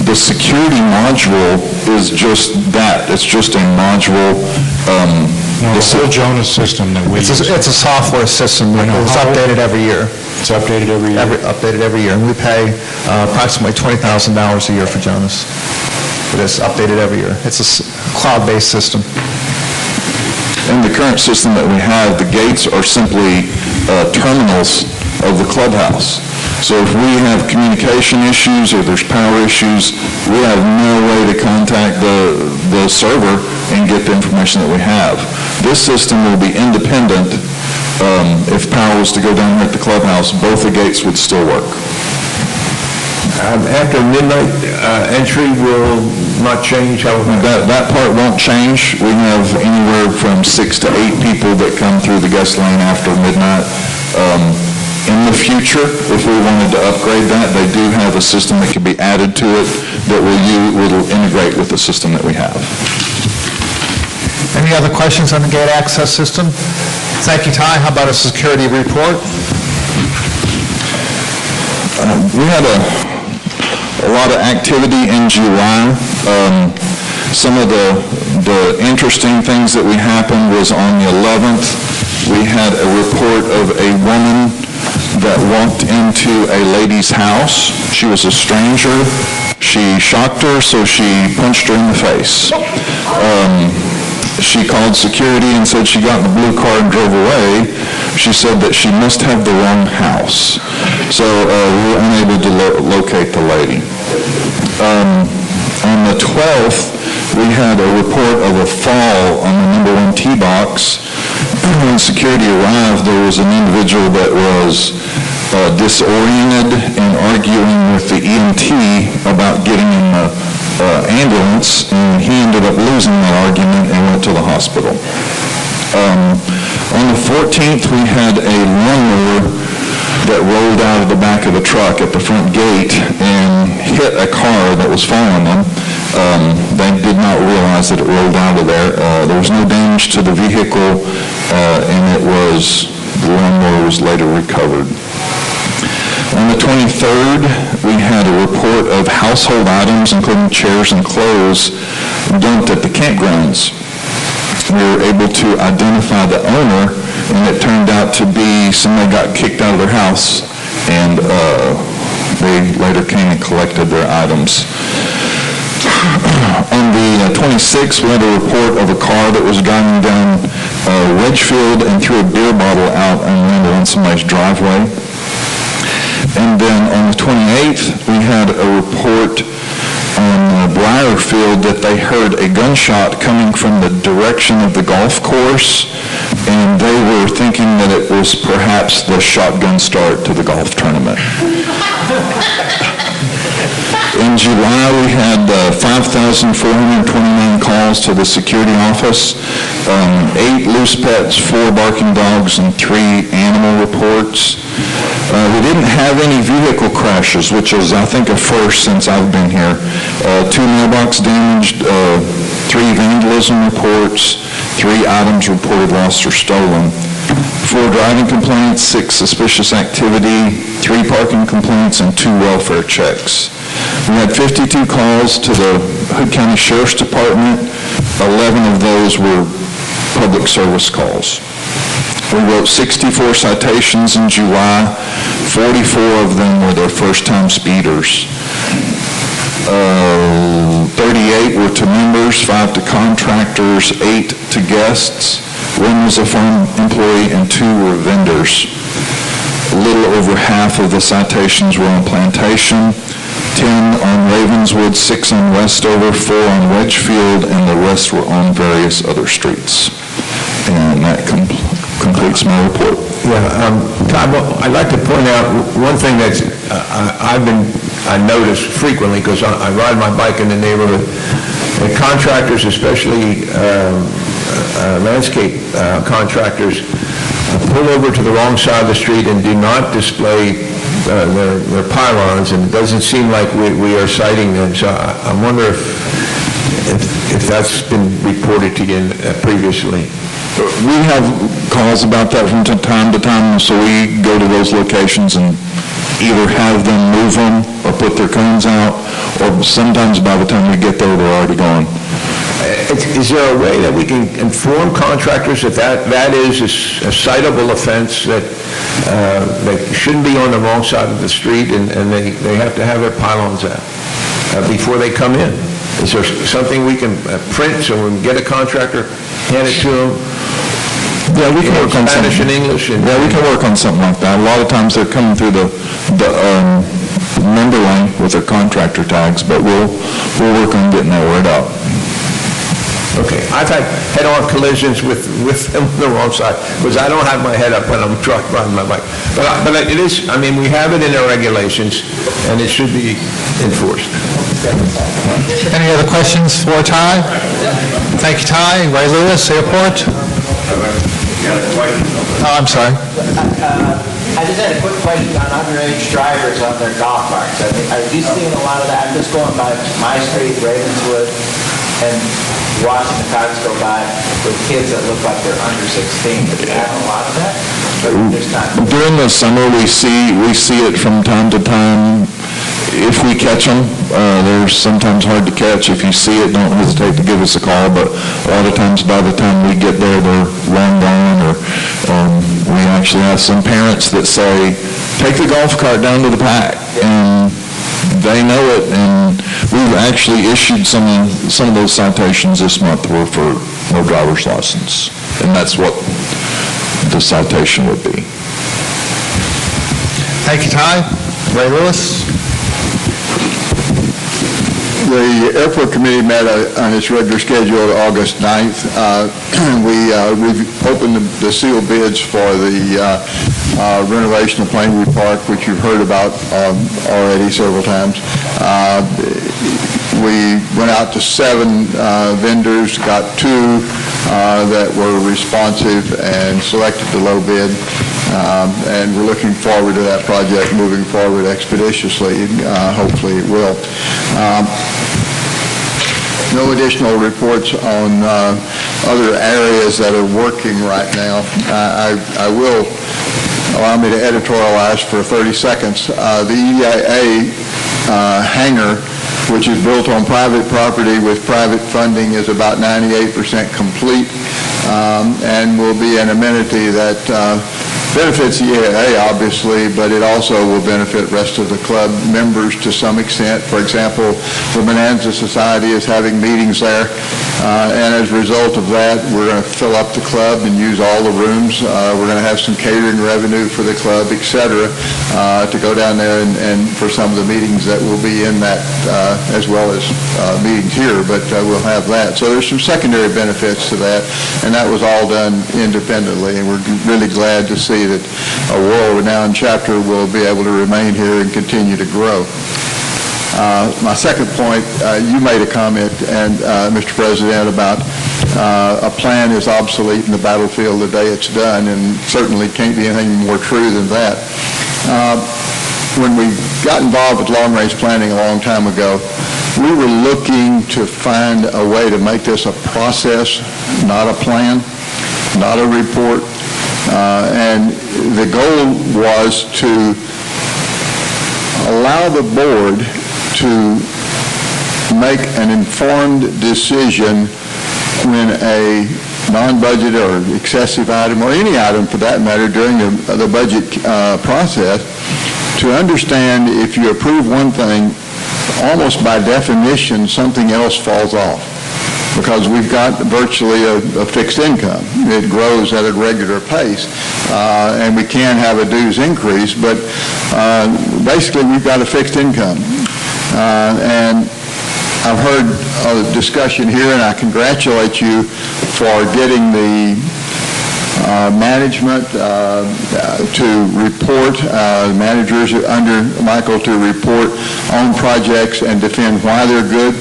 S21: the security module is just that. It's just a module.
S4: No, the whole Jonas system that we use.
S8: It's a software system. It's updated every year.
S4: It's updated every year?
S8: Updated every year. And we pay approximately $20,000 a year for Jonas. But it's updated every year. It's a cloud-based system.
S21: In the current system that we have, the gates are simply terminals of the clubhouse. So if we have communication issues or there's power issues, we have no way to contact the server and get the information that we have. This system will be independent. If power was to go down here at the clubhouse, both the gates would still work.
S1: After midnight, entry will not change?
S21: That part won't change. We have anywhere from 6 to 8 people that come through the guest lane after midnight. In the future, if we wanted to upgrade that, they do have a system that could be added to it that will integrate with the system that we have.
S8: Any other questions on the gate access system? Thank you, Ty. How about a security report?
S21: We had a lot of activity in July. Some of the interesting things that happened was on the 11th, we had a report of a woman that walked into a lady's house. She was a stranger. She shocked her, so she punched her in the face. She called security and said she got in the blue car and drove away. She said that she must have the wrong house. So we were unable to locate the lady. On the 12th, we had a report of a fall on the number 1 tee box. When security arrived, there was an individual that was disoriented and arguing with the EMT about getting in the ambulance, and he ended up losing that argument and went to the hospital. On the 14th, we had a lawnmower that rolled out of the back of the truck at the front gate and hit a car that was following them. They did not realize that it rolled out of there. There was no damage to the vehicle, and the lawnmower was later recovered. On the 23rd, we had a report of household items, including chairs and clothes, dumped at the campgrounds. We were able to identify the owner, and it turned out to be somebody got kicked out of their house, and they later came and collected their items. On the 26th, we had a report of a car that was driving down Wedgefield and threw a beer bottle out and landed on somebody's driveway. And then on the 28th, we had a report on Briarfield that they heard a gunshot coming from the direction of the golf course, and they were thinking that it was perhaps the shotgun start to the golf tournament. In July, we had 5,429 calls to the security office, 8 loose pets, 4 barking dogs, and 3 animal reports. We didn't have any vehicle crashes, which is, I think, a first since I've been here. 2 mailbox damaged, 3 vandalism reports, 3 items reported lost or stolen, 4 driving complaints, 6 suspicious activity, 3 parking complaints, and 2 welfare checks. We had 52 calls to the Hood County Sheriff's Department. 11 of those were public service calls. We wrote 64 citations in July. 44 of them were their first-time speeders. 38 were to members, 5 to contractors, 8 to guests. 1 was a farm employee, and 2 were vendors. A little over half of the citations were on Plantation, 10 on Ravenswood, 6 on Westover, 4 on Wedgefield, and the rest were on various other streets. And that completes my report.
S1: Yeah, Todd, I'd like to point out one thing that I notice frequently, because I ride my bike in the neighborhood, and contractors, especially landscape contractors, pull over to the wrong side of the street and do not display their pylons, and it doesn't seem like we are citing them. So I wonder if that's been reported to you previously.
S21: We have calls about that from time to time, so we go to those locations and either have them move them or put their cones out, or sometimes by the time we get there, they're already gone.
S1: Is there a way that we can inform contractors that that is a citable offense, that they shouldn't be on the wrong side of the street, and they have to have their pylons out before they come in? Is there something we can print so we can get a contractor, hand it to them?
S21: Yeah, we can work on
S1: Spanish and English.
S21: Yeah, we can work on something like that. A lot of times they're coming through the member lane with their contractor tags, but we'll work on getting that word out.
S1: Okay. I've had head-on collisions with them on the wrong side, because I don't have my head up when I'm riding my bike. But it is, I mean, we have it in our regulations, and it should be enforced.
S8: Any other questions for Ty? Thank you, Ty. Ray Lewis, Airport. Oh, I'm sorry.
S10: I just had a quick question on underage drivers on their golf carts. Are you seeing a lot of that? I'm just going by my street, Ravenswood, and watching the cars go by with kids that look like they're under 16. Do you have a lot of that?
S21: During the summer, we see it from time to time. If we catch them, they're sometimes hard to catch. If you see it, don't hesitate to give us a call, but a lot of times by the time we get there, they're long gone, or we actually have some parents that say, take the golf cart down to the pack, and they know it, and we've actually issued some of those citations this month were for no driver's license, and that's what the citation would be.
S8: Thank you, Ty. Ray Lewis.
S3: The airport committee met on its regular schedule August 9th. We've opened the sealed bids for the renovation of Plainview Park, which you've heard about already several times. We went out to 7 vendors, got 2 that were responsive, and selected the low bid. And we're looking forward to that project moving forward expeditiously. Hopefully it will. No additional reports on other areas that are working right now. I will allow me to editorialize for 30 seconds. The EIA hangar, which is built on private property with private funding, is about 98% complete, and will be an amenity that benefits the EIA, obviously, but it also will benefit rest of the club members to some extent. For example, the Bonanza Society is having meetings there, and as a result of that, we're going to fill up the club and use all the rooms. We're going to have some catering revenue for the club, et cetera, to go down there and for some of the meetings that will be in that, as well as meetings here, but we'll have that. So there's some secondary benefits to that, and that was all done independently, and we're really glad to see that a world-renowned chapter will be able to remain here and continue to grow. My second point, you made a comment, and Mr. President, about a plan is obsolete in the battlefield the day it's done, and certainly can't be anything more true than that. When we got involved with long-range planning a long time ago, we were looking to find a way to make this a process, not a plan, not a report. And the goal was to allow the board to make an informed decision when a non-budget or excessive item, or any item for that matter, during the budget process, to understand if you approve one thing, almost by definition, something else falls off. Because we've got virtually a fixed income. It grows at a regular pace, and we can have a dues increase, but basically we've got a fixed income. And I've heard a discussion here, and I congratulate you for getting the management to report, managers under Michael to report on projects and defend why they're good.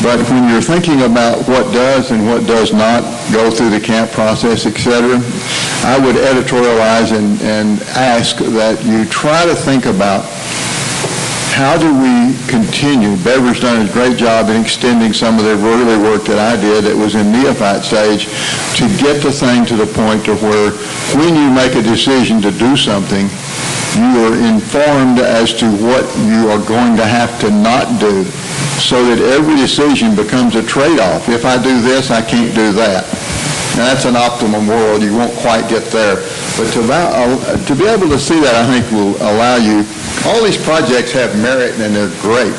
S3: But when you're thinking about what does and what does not go through the camp process, et cetera, I would editorialize and ask that you try to think about how do we continue. Bever's done a great job in extending some of the early work that I did that was in neophyte stage to get the thing to the point to where when you make a decision to do something, you are informed as to what you are going to have to not do, so that every decision becomes a trade-off. If I do this, I can't do that. Now, that's an optimum world. You won't quite get there. But to be able to see that, I think, will allow you. All these projects have merit, and they're great.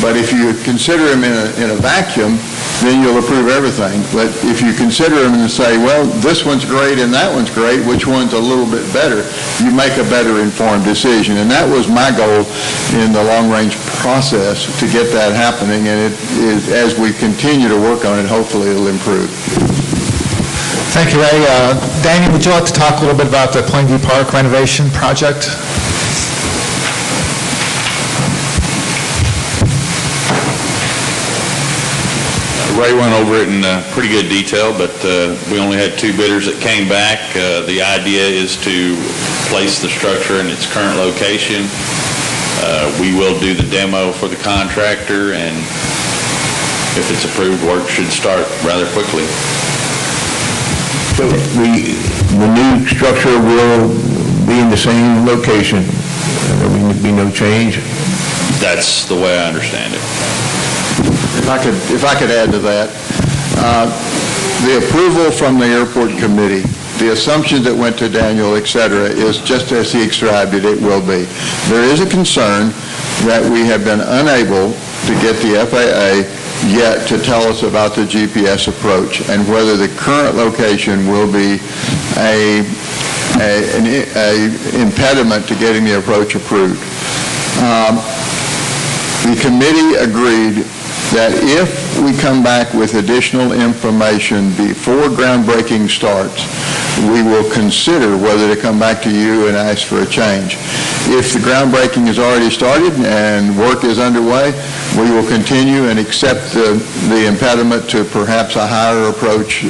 S3: But if you consider them in a vacuum, then you'll approve everything. But if you consider them and say, well, this one's great and that one's great, which one's a little bit better, you make a better informed decision. And that was my goal in the long-range process, to get that happening. And it is, as we continue to work on it, hopefully it'll improve.
S8: Thank you, Ray. Daniel, would you like to talk a little bit about the Plainview Park renovation project?
S15: Ray went over it in pretty good detail, but we only had 2 bidders that came back. The idea is to place the structure in its current location. We will do the demo for the contractor, and if it's approved, work should start rather quickly.
S1: So the new structure will be in the same location? There will be no change?
S15: That's the way I understand it.
S3: If I could add to that, the approval from the airport committee, the assumptions that went to Daniel, et cetera, is just as he described it, it will be. There is a concern that we have been unable to get the FAA yet to tell us about the GPS approach and whether the current location will be an impediment to getting the approach approved. The committee agreed that if we come back with additional information before groundbreaking starts, we will consider whether to come back to you and ask for a change. If the groundbreaking has already started and work is underway, we will continue and accept the impediment to perhaps a higher approach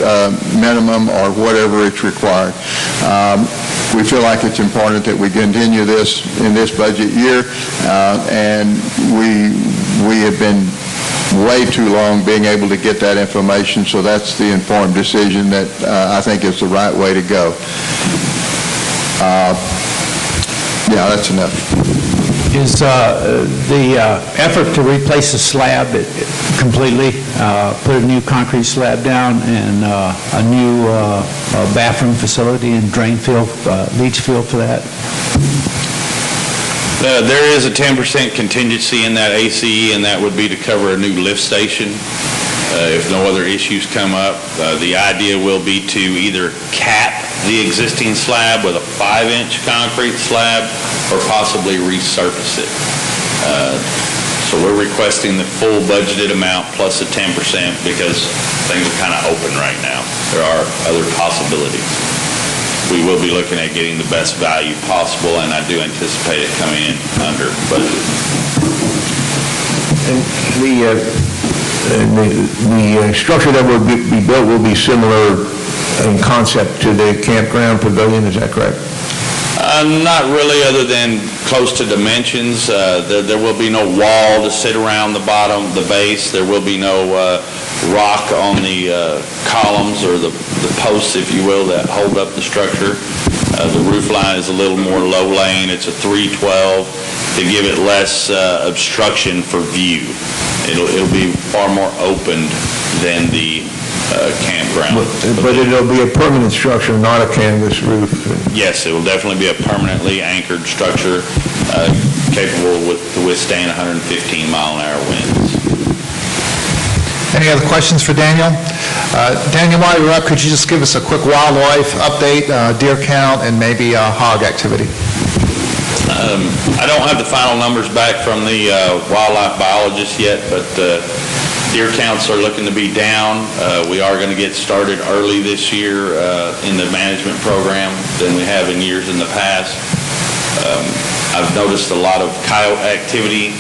S3: minimum or whatever it's required. We feel like it's important that we continue this in this budget year, and we have been way too long being able to get that information, so that's the informed decision that I think is the right way to go. Yeah, that's enough.
S16: Is the effort to replace the slab completely, put a new concrete slab down and a new bathroom facility and drain field, leach field for that?
S15: There is a 10% contingency in that ACE, and that would be to cover a new lift station if no other issues come up. The idea will be to either cap the existing slab with a 5-inch concrete slab or possibly resurface it. So we're requesting the full budgeted amount plus a 10% because things are kind of open right now. There are other possibilities. We will be looking at getting the best value possible, and I do anticipate it coming in under budget.
S1: And the structure that will be built will be similar in concept to the campground pavilion, is that correct?
S15: Not really, other than close to dimensions. There will be no wall to sit around the bottom, the base. There will be no rock on the columns or the posts, if you will, that hold up the structure. The roof line is a little more low-laying. It's a 312 to give it less obstruction for view. It'll be far more open than the campground.
S1: But it'll be a permanent structure, not a canvas roof?
S15: Yes, it will definitely be a permanently anchored structure capable to withstand 115-mile-an-hour winds.
S8: Any other questions for Daniel? Daniel, while you're up, could you just give us a quick wildlife update, deer count, and maybe hog activity?
S15: I don't have the final numbers back from the wildlife biologist yet, but deer counts are looking to be down. We are going to get started early this year in the management program than we have in years in the past. I've noticed a lot of coyote activity.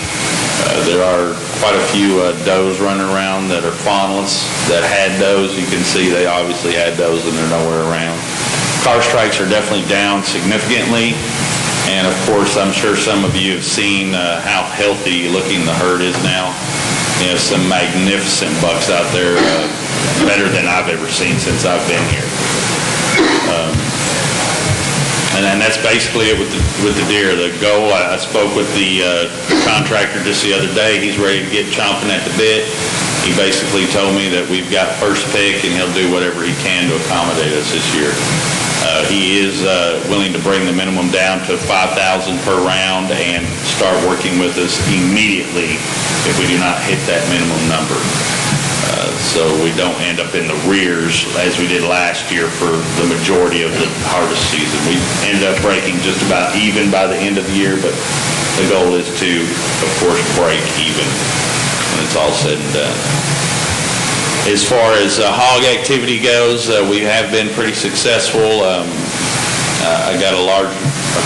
S15: There are quite a few does running around that are fawnless that had does. You can see they obviously had does and they're nowhere around. Car strikes are definitely down significantly. And of course, I'm sure some of you have seen how healthy looking the herd is now. You know, some magnificent bucks out there, better than I've ever seen since I've been here. And that's basically it with the deer. The goal, I spoke with the contractor just the other day. He's ready to get chomping at the bit. He basically told me that we've got first pick and he'll do whatever he can to accommodate us this year. He is willing to bring the minimum down to $5,000 per round and start working with us immediately if we do not hit that minimum number. so we don't end up in the rears as we did last year for the majority of the harvest season. We ended up breaking just about even by the end of the year, but the goal is to, of course, break even when it's all said and done. As far as hog activity goes, we have been pretty successful. I got a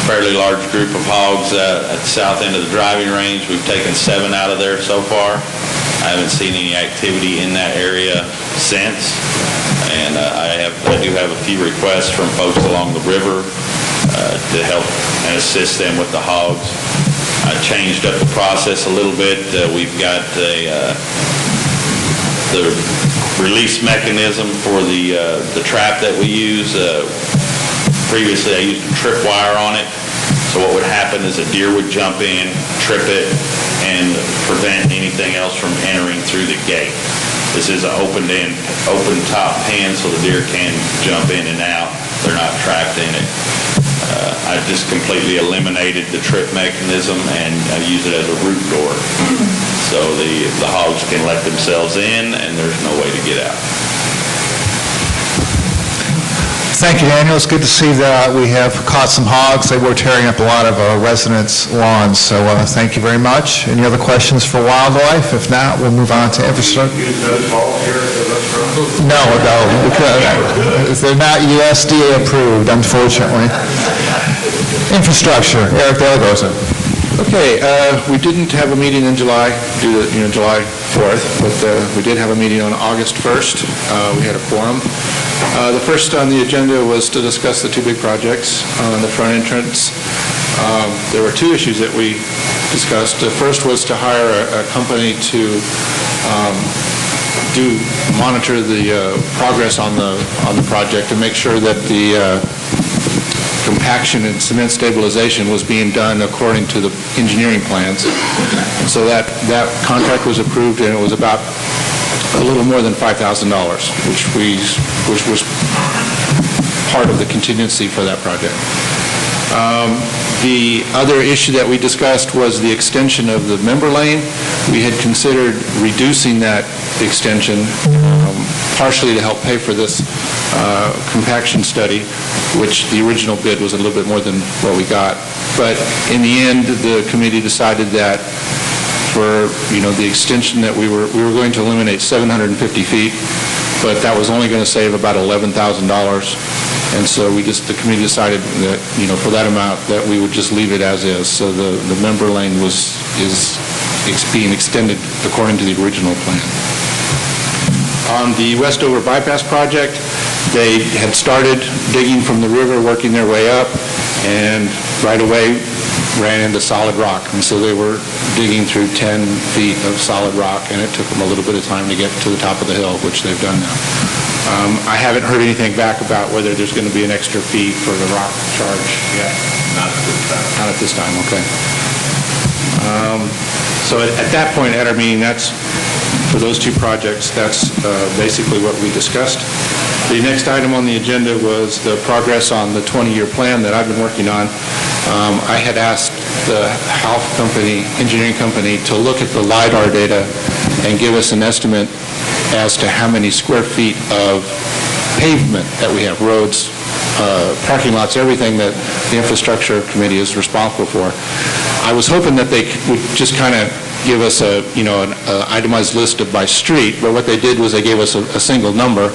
S15: fairly large group of hogs at the south end of the driving range. We've taken 7 out of there so far. I haven't seen any activity in that area since, and I do have a few requests from folks along the river to help and assist them with the hogs. I changed up the process a little bit. We've got the release mechanism for the trap that we use. Previously, I used a trip wire on it. So what would happen is a deer would jump in, trip it, and prevent anything else from entering through the gate. This is an open top pen, so the deer can jump in and out. They're not trapped in it. I just completely eliminated the trip mechanism, and I use it as a root door. So the hogs can let themselves in, and there's no way to get out.
S8: Thank you, Daniel. It's good to see that we have caught some hogs. They were tearing up a lot of residents' lawns, so thank you very much. Any other questions for wildlife? If not, we'll move on to infrastructure. No, because they're not USDA approved, unfortunately. Infrastructure, Eric Delagoza.
S2: Okay, we didn't have a meeting in July, due to, July 4th, but we did have a meeting on August 1st. We had a quorum. The first on the agenda was to discuss the 2 big projects on the front entrance. There were 2 issues that we discussed. The first was to hire a company to monitor the progress on the project and make sure that the compaction and cement stabilization was being done according to the engineering plans. And so that contract was approved, and it was about a little more than $5,000, which was part of the contingency for that project. The other issue that we discussed was the extension of the member lane. We had considered reducing that extension partially to help pay for this compaction study, which the original bid was a little bit more than what we got. But in the end, the committee decided that for the extension that we were going to eliminate 750 feet, but that was only going to save about $11,000. And so the committee decided that, for that amount, that we would just leave it as is. So the member lane is being extended according to the original plan. On the Westover Bypass project, they had started digging from the river, working their way up, and right away ran into solid rock. And so they were digging through 10 feet of solid rock, and it took them a little bit of time to get to the top of the hill, which they've done now. I haven't heard anything back about whether there's going to be an extra fee for the rock charge yet. Not at this time. Not at this time, okay. So at that point at our meeting, for those 2 projects, that's basically what we discussed. The next item on the agenda was the progress on the 20-year plan that I've been working on. I had asked the Half company, engineering company, to look at the LiDAR data and give us an estimate as to how many square feet of pavement that we have, roads, parking lots, everything that the infrastructure committee is responsible for. I was hoping that they would just kind of give us an itemized list by street, but what they did was they gave us a single number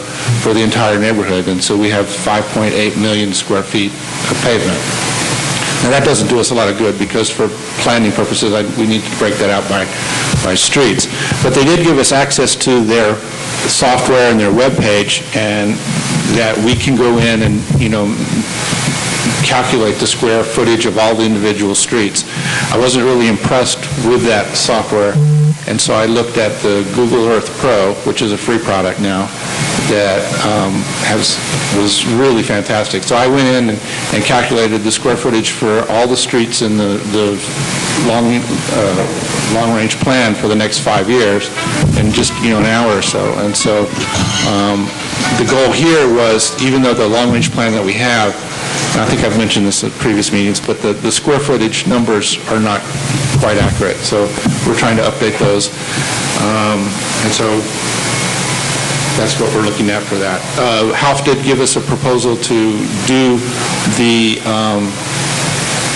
S2: for the entire neighborhood, and so we have 5.8 million square feet of pavement. Now, that doesn't do us a lot of good, because for planning purposes, we need to break that out by streets. But they did give us access to their software and their web page, and that we can go in and, calculate the square footage of all the individual streets. I wasn't really impressed with that software, and so I looked at the Google Earth Pro, which is a free product now, that was really fantastic. So I went in and calculated the square footage for all the streets in the long-range plan for the next 5 years in just an hour or so. And so the goal here was, even though the long-range plan that we have, and I think I've mentioned this at previous meetings, but the square footage numbers are not quite accurate. So we're trying to update those. And so that's what we're looking at for that. Half did give us a proposal to do the,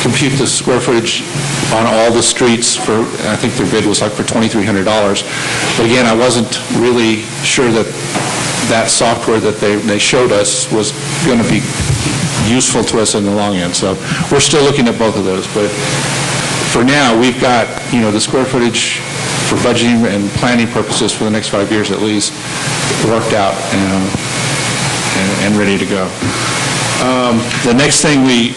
S2: compute the square footage on all the streets for, I think their bid was like for $2,300. But again, I wasn't really sure that that software that they showed us was going to be useful to us in the long end. So we're still looking at both of those. But for now, we've got, the square footage for budgeting and planning purposes for the next 5 years at least worked out and ready to go. The next thing we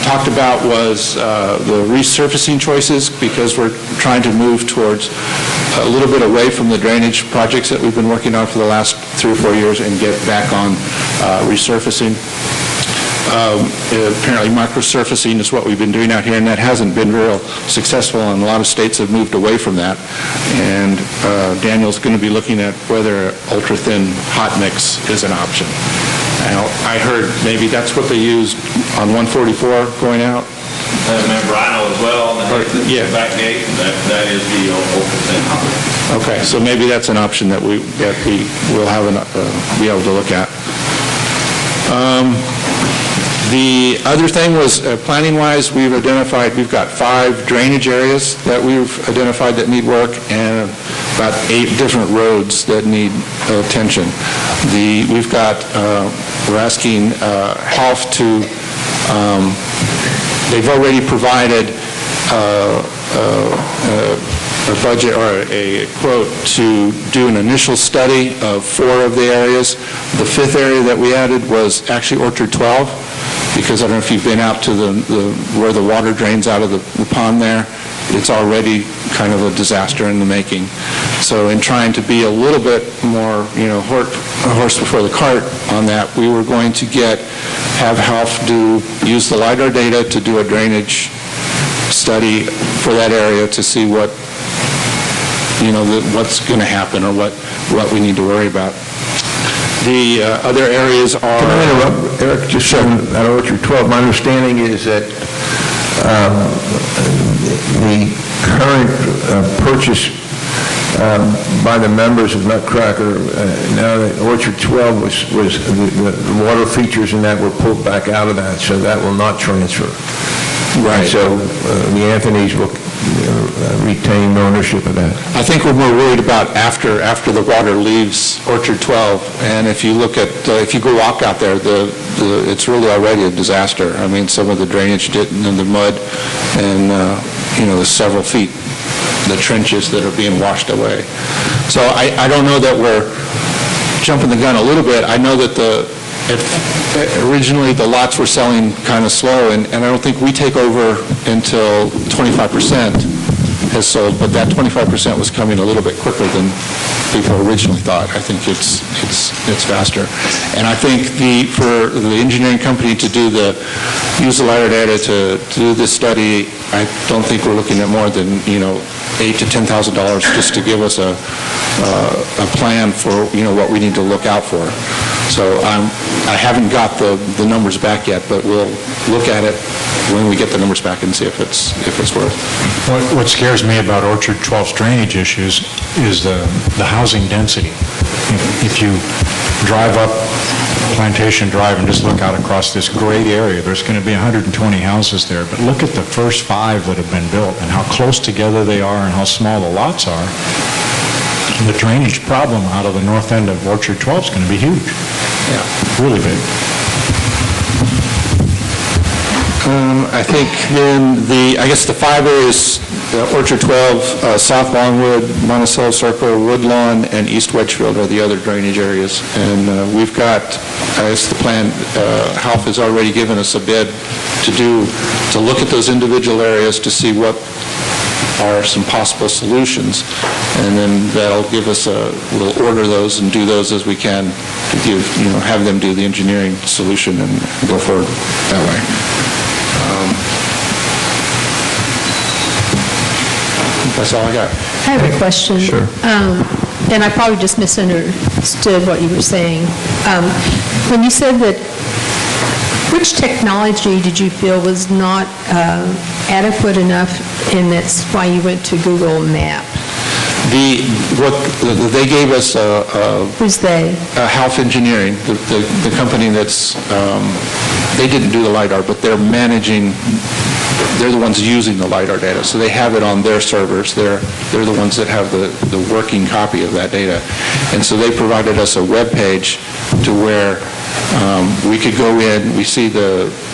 S2: talked about was the resurfacing choices, because we're trying to move towards a little bit away from the drainage projects that we've been working on for the last 3 or 4 years and get back on resurfacing. Apparently microsurfacing is what we've been doing out here, and that hasn't been real successful, and a lot of states have moved away from that. And Daniel's going to be looking at whether ultra-thin hot mix is an option. Now, I heard maybe that's what they used on 144 going out.
S15: Member, I know as well, the back gate, that is the ultra-thin hot mix.
S2: Okay, so maybe that's an option that we will have be able to look at. The other thing was, planning-wise, we've got 5 drainage areas that we've identified that need work, and about 8 different roads that need attention. We're asking HALF to, they've already provided a budget or a quote to do an initial study of 4 of the areas. The 5th area that we added was actually Orchard 12, because I don't know if you've been out to where the water drains out of the pond there. It's already kind of a disaster in the making. So in trying to be a little bit more, a horse before the cart on that, we were going to have HALF use the LiDAR data to do a drainage study for that area to see what's going to happen or what we need to worry about. The other areas are...
S1: Can I interrupt, Eric? Just so at Orchard 12, my understanding is that the current purchase by the members of Nutcracker, now that Orchard 12 was the water features and that were pulled back out of that, so that will not transfer.
S2: Right.
S1: And so the Anthonys will retain ownership of that.
S2: I think we're more worried about after the water leaves Orchard 12, and if you look at, if you go walk out there, it's really already a disaster. I mean, some of the drainage in the mud, and there's several feet, the trenches that are being washed away. So I don't know that we're jumping the gun a little bit. I know that originally the lots were selling kind of slow, and I don't think we take over until 25% has sold, but that 25% was coming a little bit quicker than people originally thought. I think it's faster. And I think for the engineering company to use the LiDAR data to do this study, I don't think we're looking at more than, $8,000 to $10,000 just to give us a plan for, what we need to look out for. So I haven't got the numbers back yet, but we'll look at it when we get the numbers back and see if it's worth.
S4: What scares me about Orchard 12's drainage issues is the housing density. If you drive up Plantation Drive and just look out across this great area, there's going to be 120 houses there, but look at the first 5 that have been built and how close together they are and how small the lots are. The drainage problem out of the north end of Orchard 12 is going to be huge.
S2: Yeah.
S4: Really big.
S2: I think then I guess the 5 areas, Orchard 12, South Longwood, Monticello Circle, Woodlawn, and East Wedgefield are the other drainage areas. And we've got, I guess the plan, HALF has already given us a bid to look at those individual areas to see what are some possible solutions, and then that'll give us we'll order those and do those as we can to have them do the engineering solution and go forward that way. That's all I got.
S7: I have a question.
S2: Sure.
S7: And I probably just misunderstood what you were saying. When you said that, which technology did you feel was not adequate enough, and that's why you went to Google Map?
S2: They gave us
S7: Who's they?
S2: Half Engineering, the company that's, they didn't do the LiDAR, but they're managing, they're the ones using the LiDAR data, so they have it on their servers. They're the ones that have the working copy of that data. And so they provided us a web page to where we could go in, we see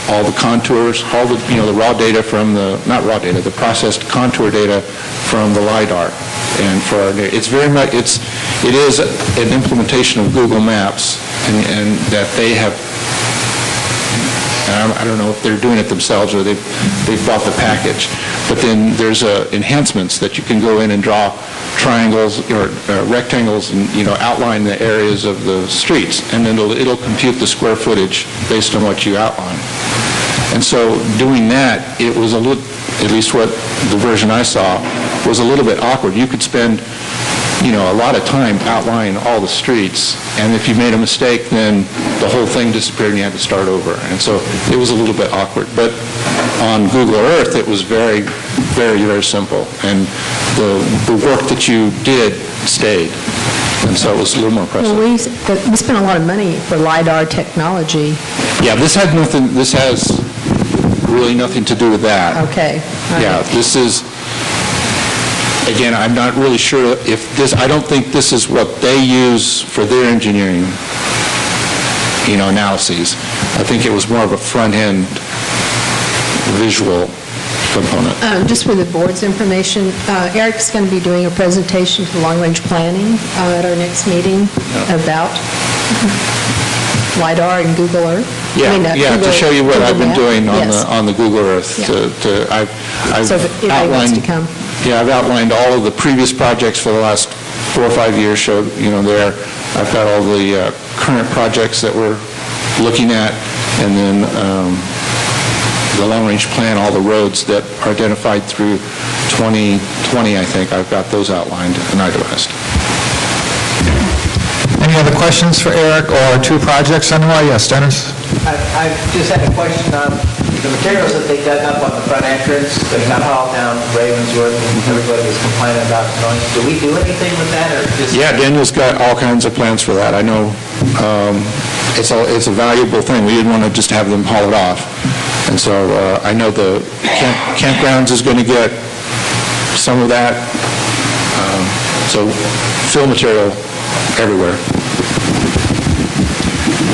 S2: all the contours, all the, the raw data from the processed contour data from the LiDAR. And for our, it's very much, it is an implementation of Google Maps, and that they have, I don't know if they're doing it themselves or they've bought the package, but then there's enhancements that you can go in and draw triangles or rectangles and, outline the areas of the streets, and then it'll compute the square footage based on what you outline. And so doing that, it was a little, at least what the version I saw, was a little bit awkward. You could spend, a lot of time outlining all the streets, and if you made a mistake, then the whole thing disappeared and you had to start over. And so it was a little bit awkward. But on Google Earth, it was very, very, very simple. And the work that you did stayed. And so it was a little more impressive.
S7: Well, we spent a lot of money for LiDAR technology.
S2: Yeah, this has really nothing to do with that.
S7: Okay.
S2: Yeah, this is, again, I'm not really sure if this, I don't think this is what they use for their engineering, analyses. I think it was more of a front-end visual component.
S7: Just for the board's information, Eric's going to be doing a presentation for long-range planning at our next meeting about LiDAR and Google Earth.
S2: To show you what I've been doing on the Google Earth.
S7: Yeah.
S2: I've
S7: so if anybody wants to come.
S2: Yeah, I've outlined all of the previous projects for the last 4 or 5 years, showed, there. I've got all the current projects that we're looking at, and then the long-range plan, all the roads that are identified through 2020, I think. I've got those outlined and itemized.
S8: Any other questions for Eric or two projects anyway? Yes, Dennis?
S11: I just had a question on the materials that they dug up on the front entrance, the town hall down Ravenswood, and everybody was complaining about noise. Do we do anything with that, or just?
S2: Yeah, Daniel's got all kinds of plans for that. I know it's a valuable thing. We didn't want to just have them haul it off. And so I know the campgrounds is going to get some of that. So fill material everywhere.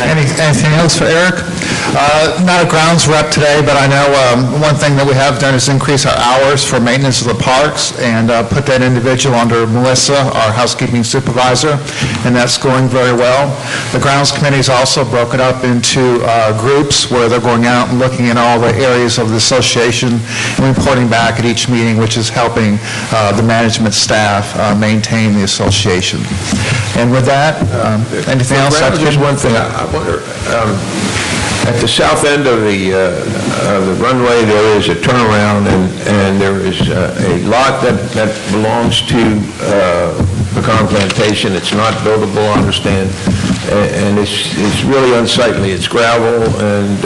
S8: Anything else for Eric? Not a grounds rep today, but I know one thing that we have done is increase our hours for maintenance of the parks and put that individual under Melissa, our housekeeping supervisor, and that's going very well. The grounds committee is also broken up into groups where they're going out and looking at all the areas of the association and reporting back at each meeting, which is helping the management staff maintain the association. And with that, anything else?
S1: Just one thing. I wonder, at the south end of the runway, there is a turnaround, and there is a lot that belongs to pecan plantation. It's not buildable, I understand, and it's really unsightly. It's gravel and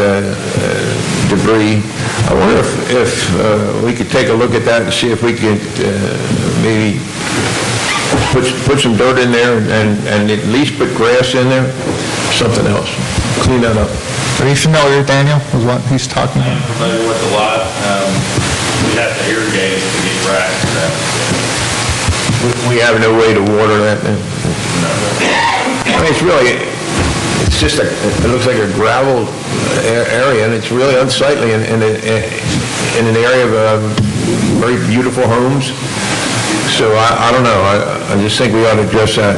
S1: debris. I wonder if we could take a look at that and see if we could maybe put some dirt in there and at least put grass in there, something else. Clean that up.
S8: Are you familiar, Daniel, with what he's talking about?
S15: I'm familiar with the lot. We have to irrigate it to get grass.
S1: We have no way to water that. I mean, it's just it looks like a gravel area, and it's really unsightly in an area of very beautiful homes. So I don't know. I just think we ought to address that.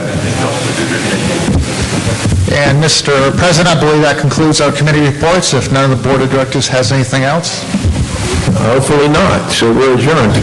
S8: And Mr. President, I believe that concludes our committee reports. If none of the board of directors has anything else?
S1: Hopefully not. So we're adjourned.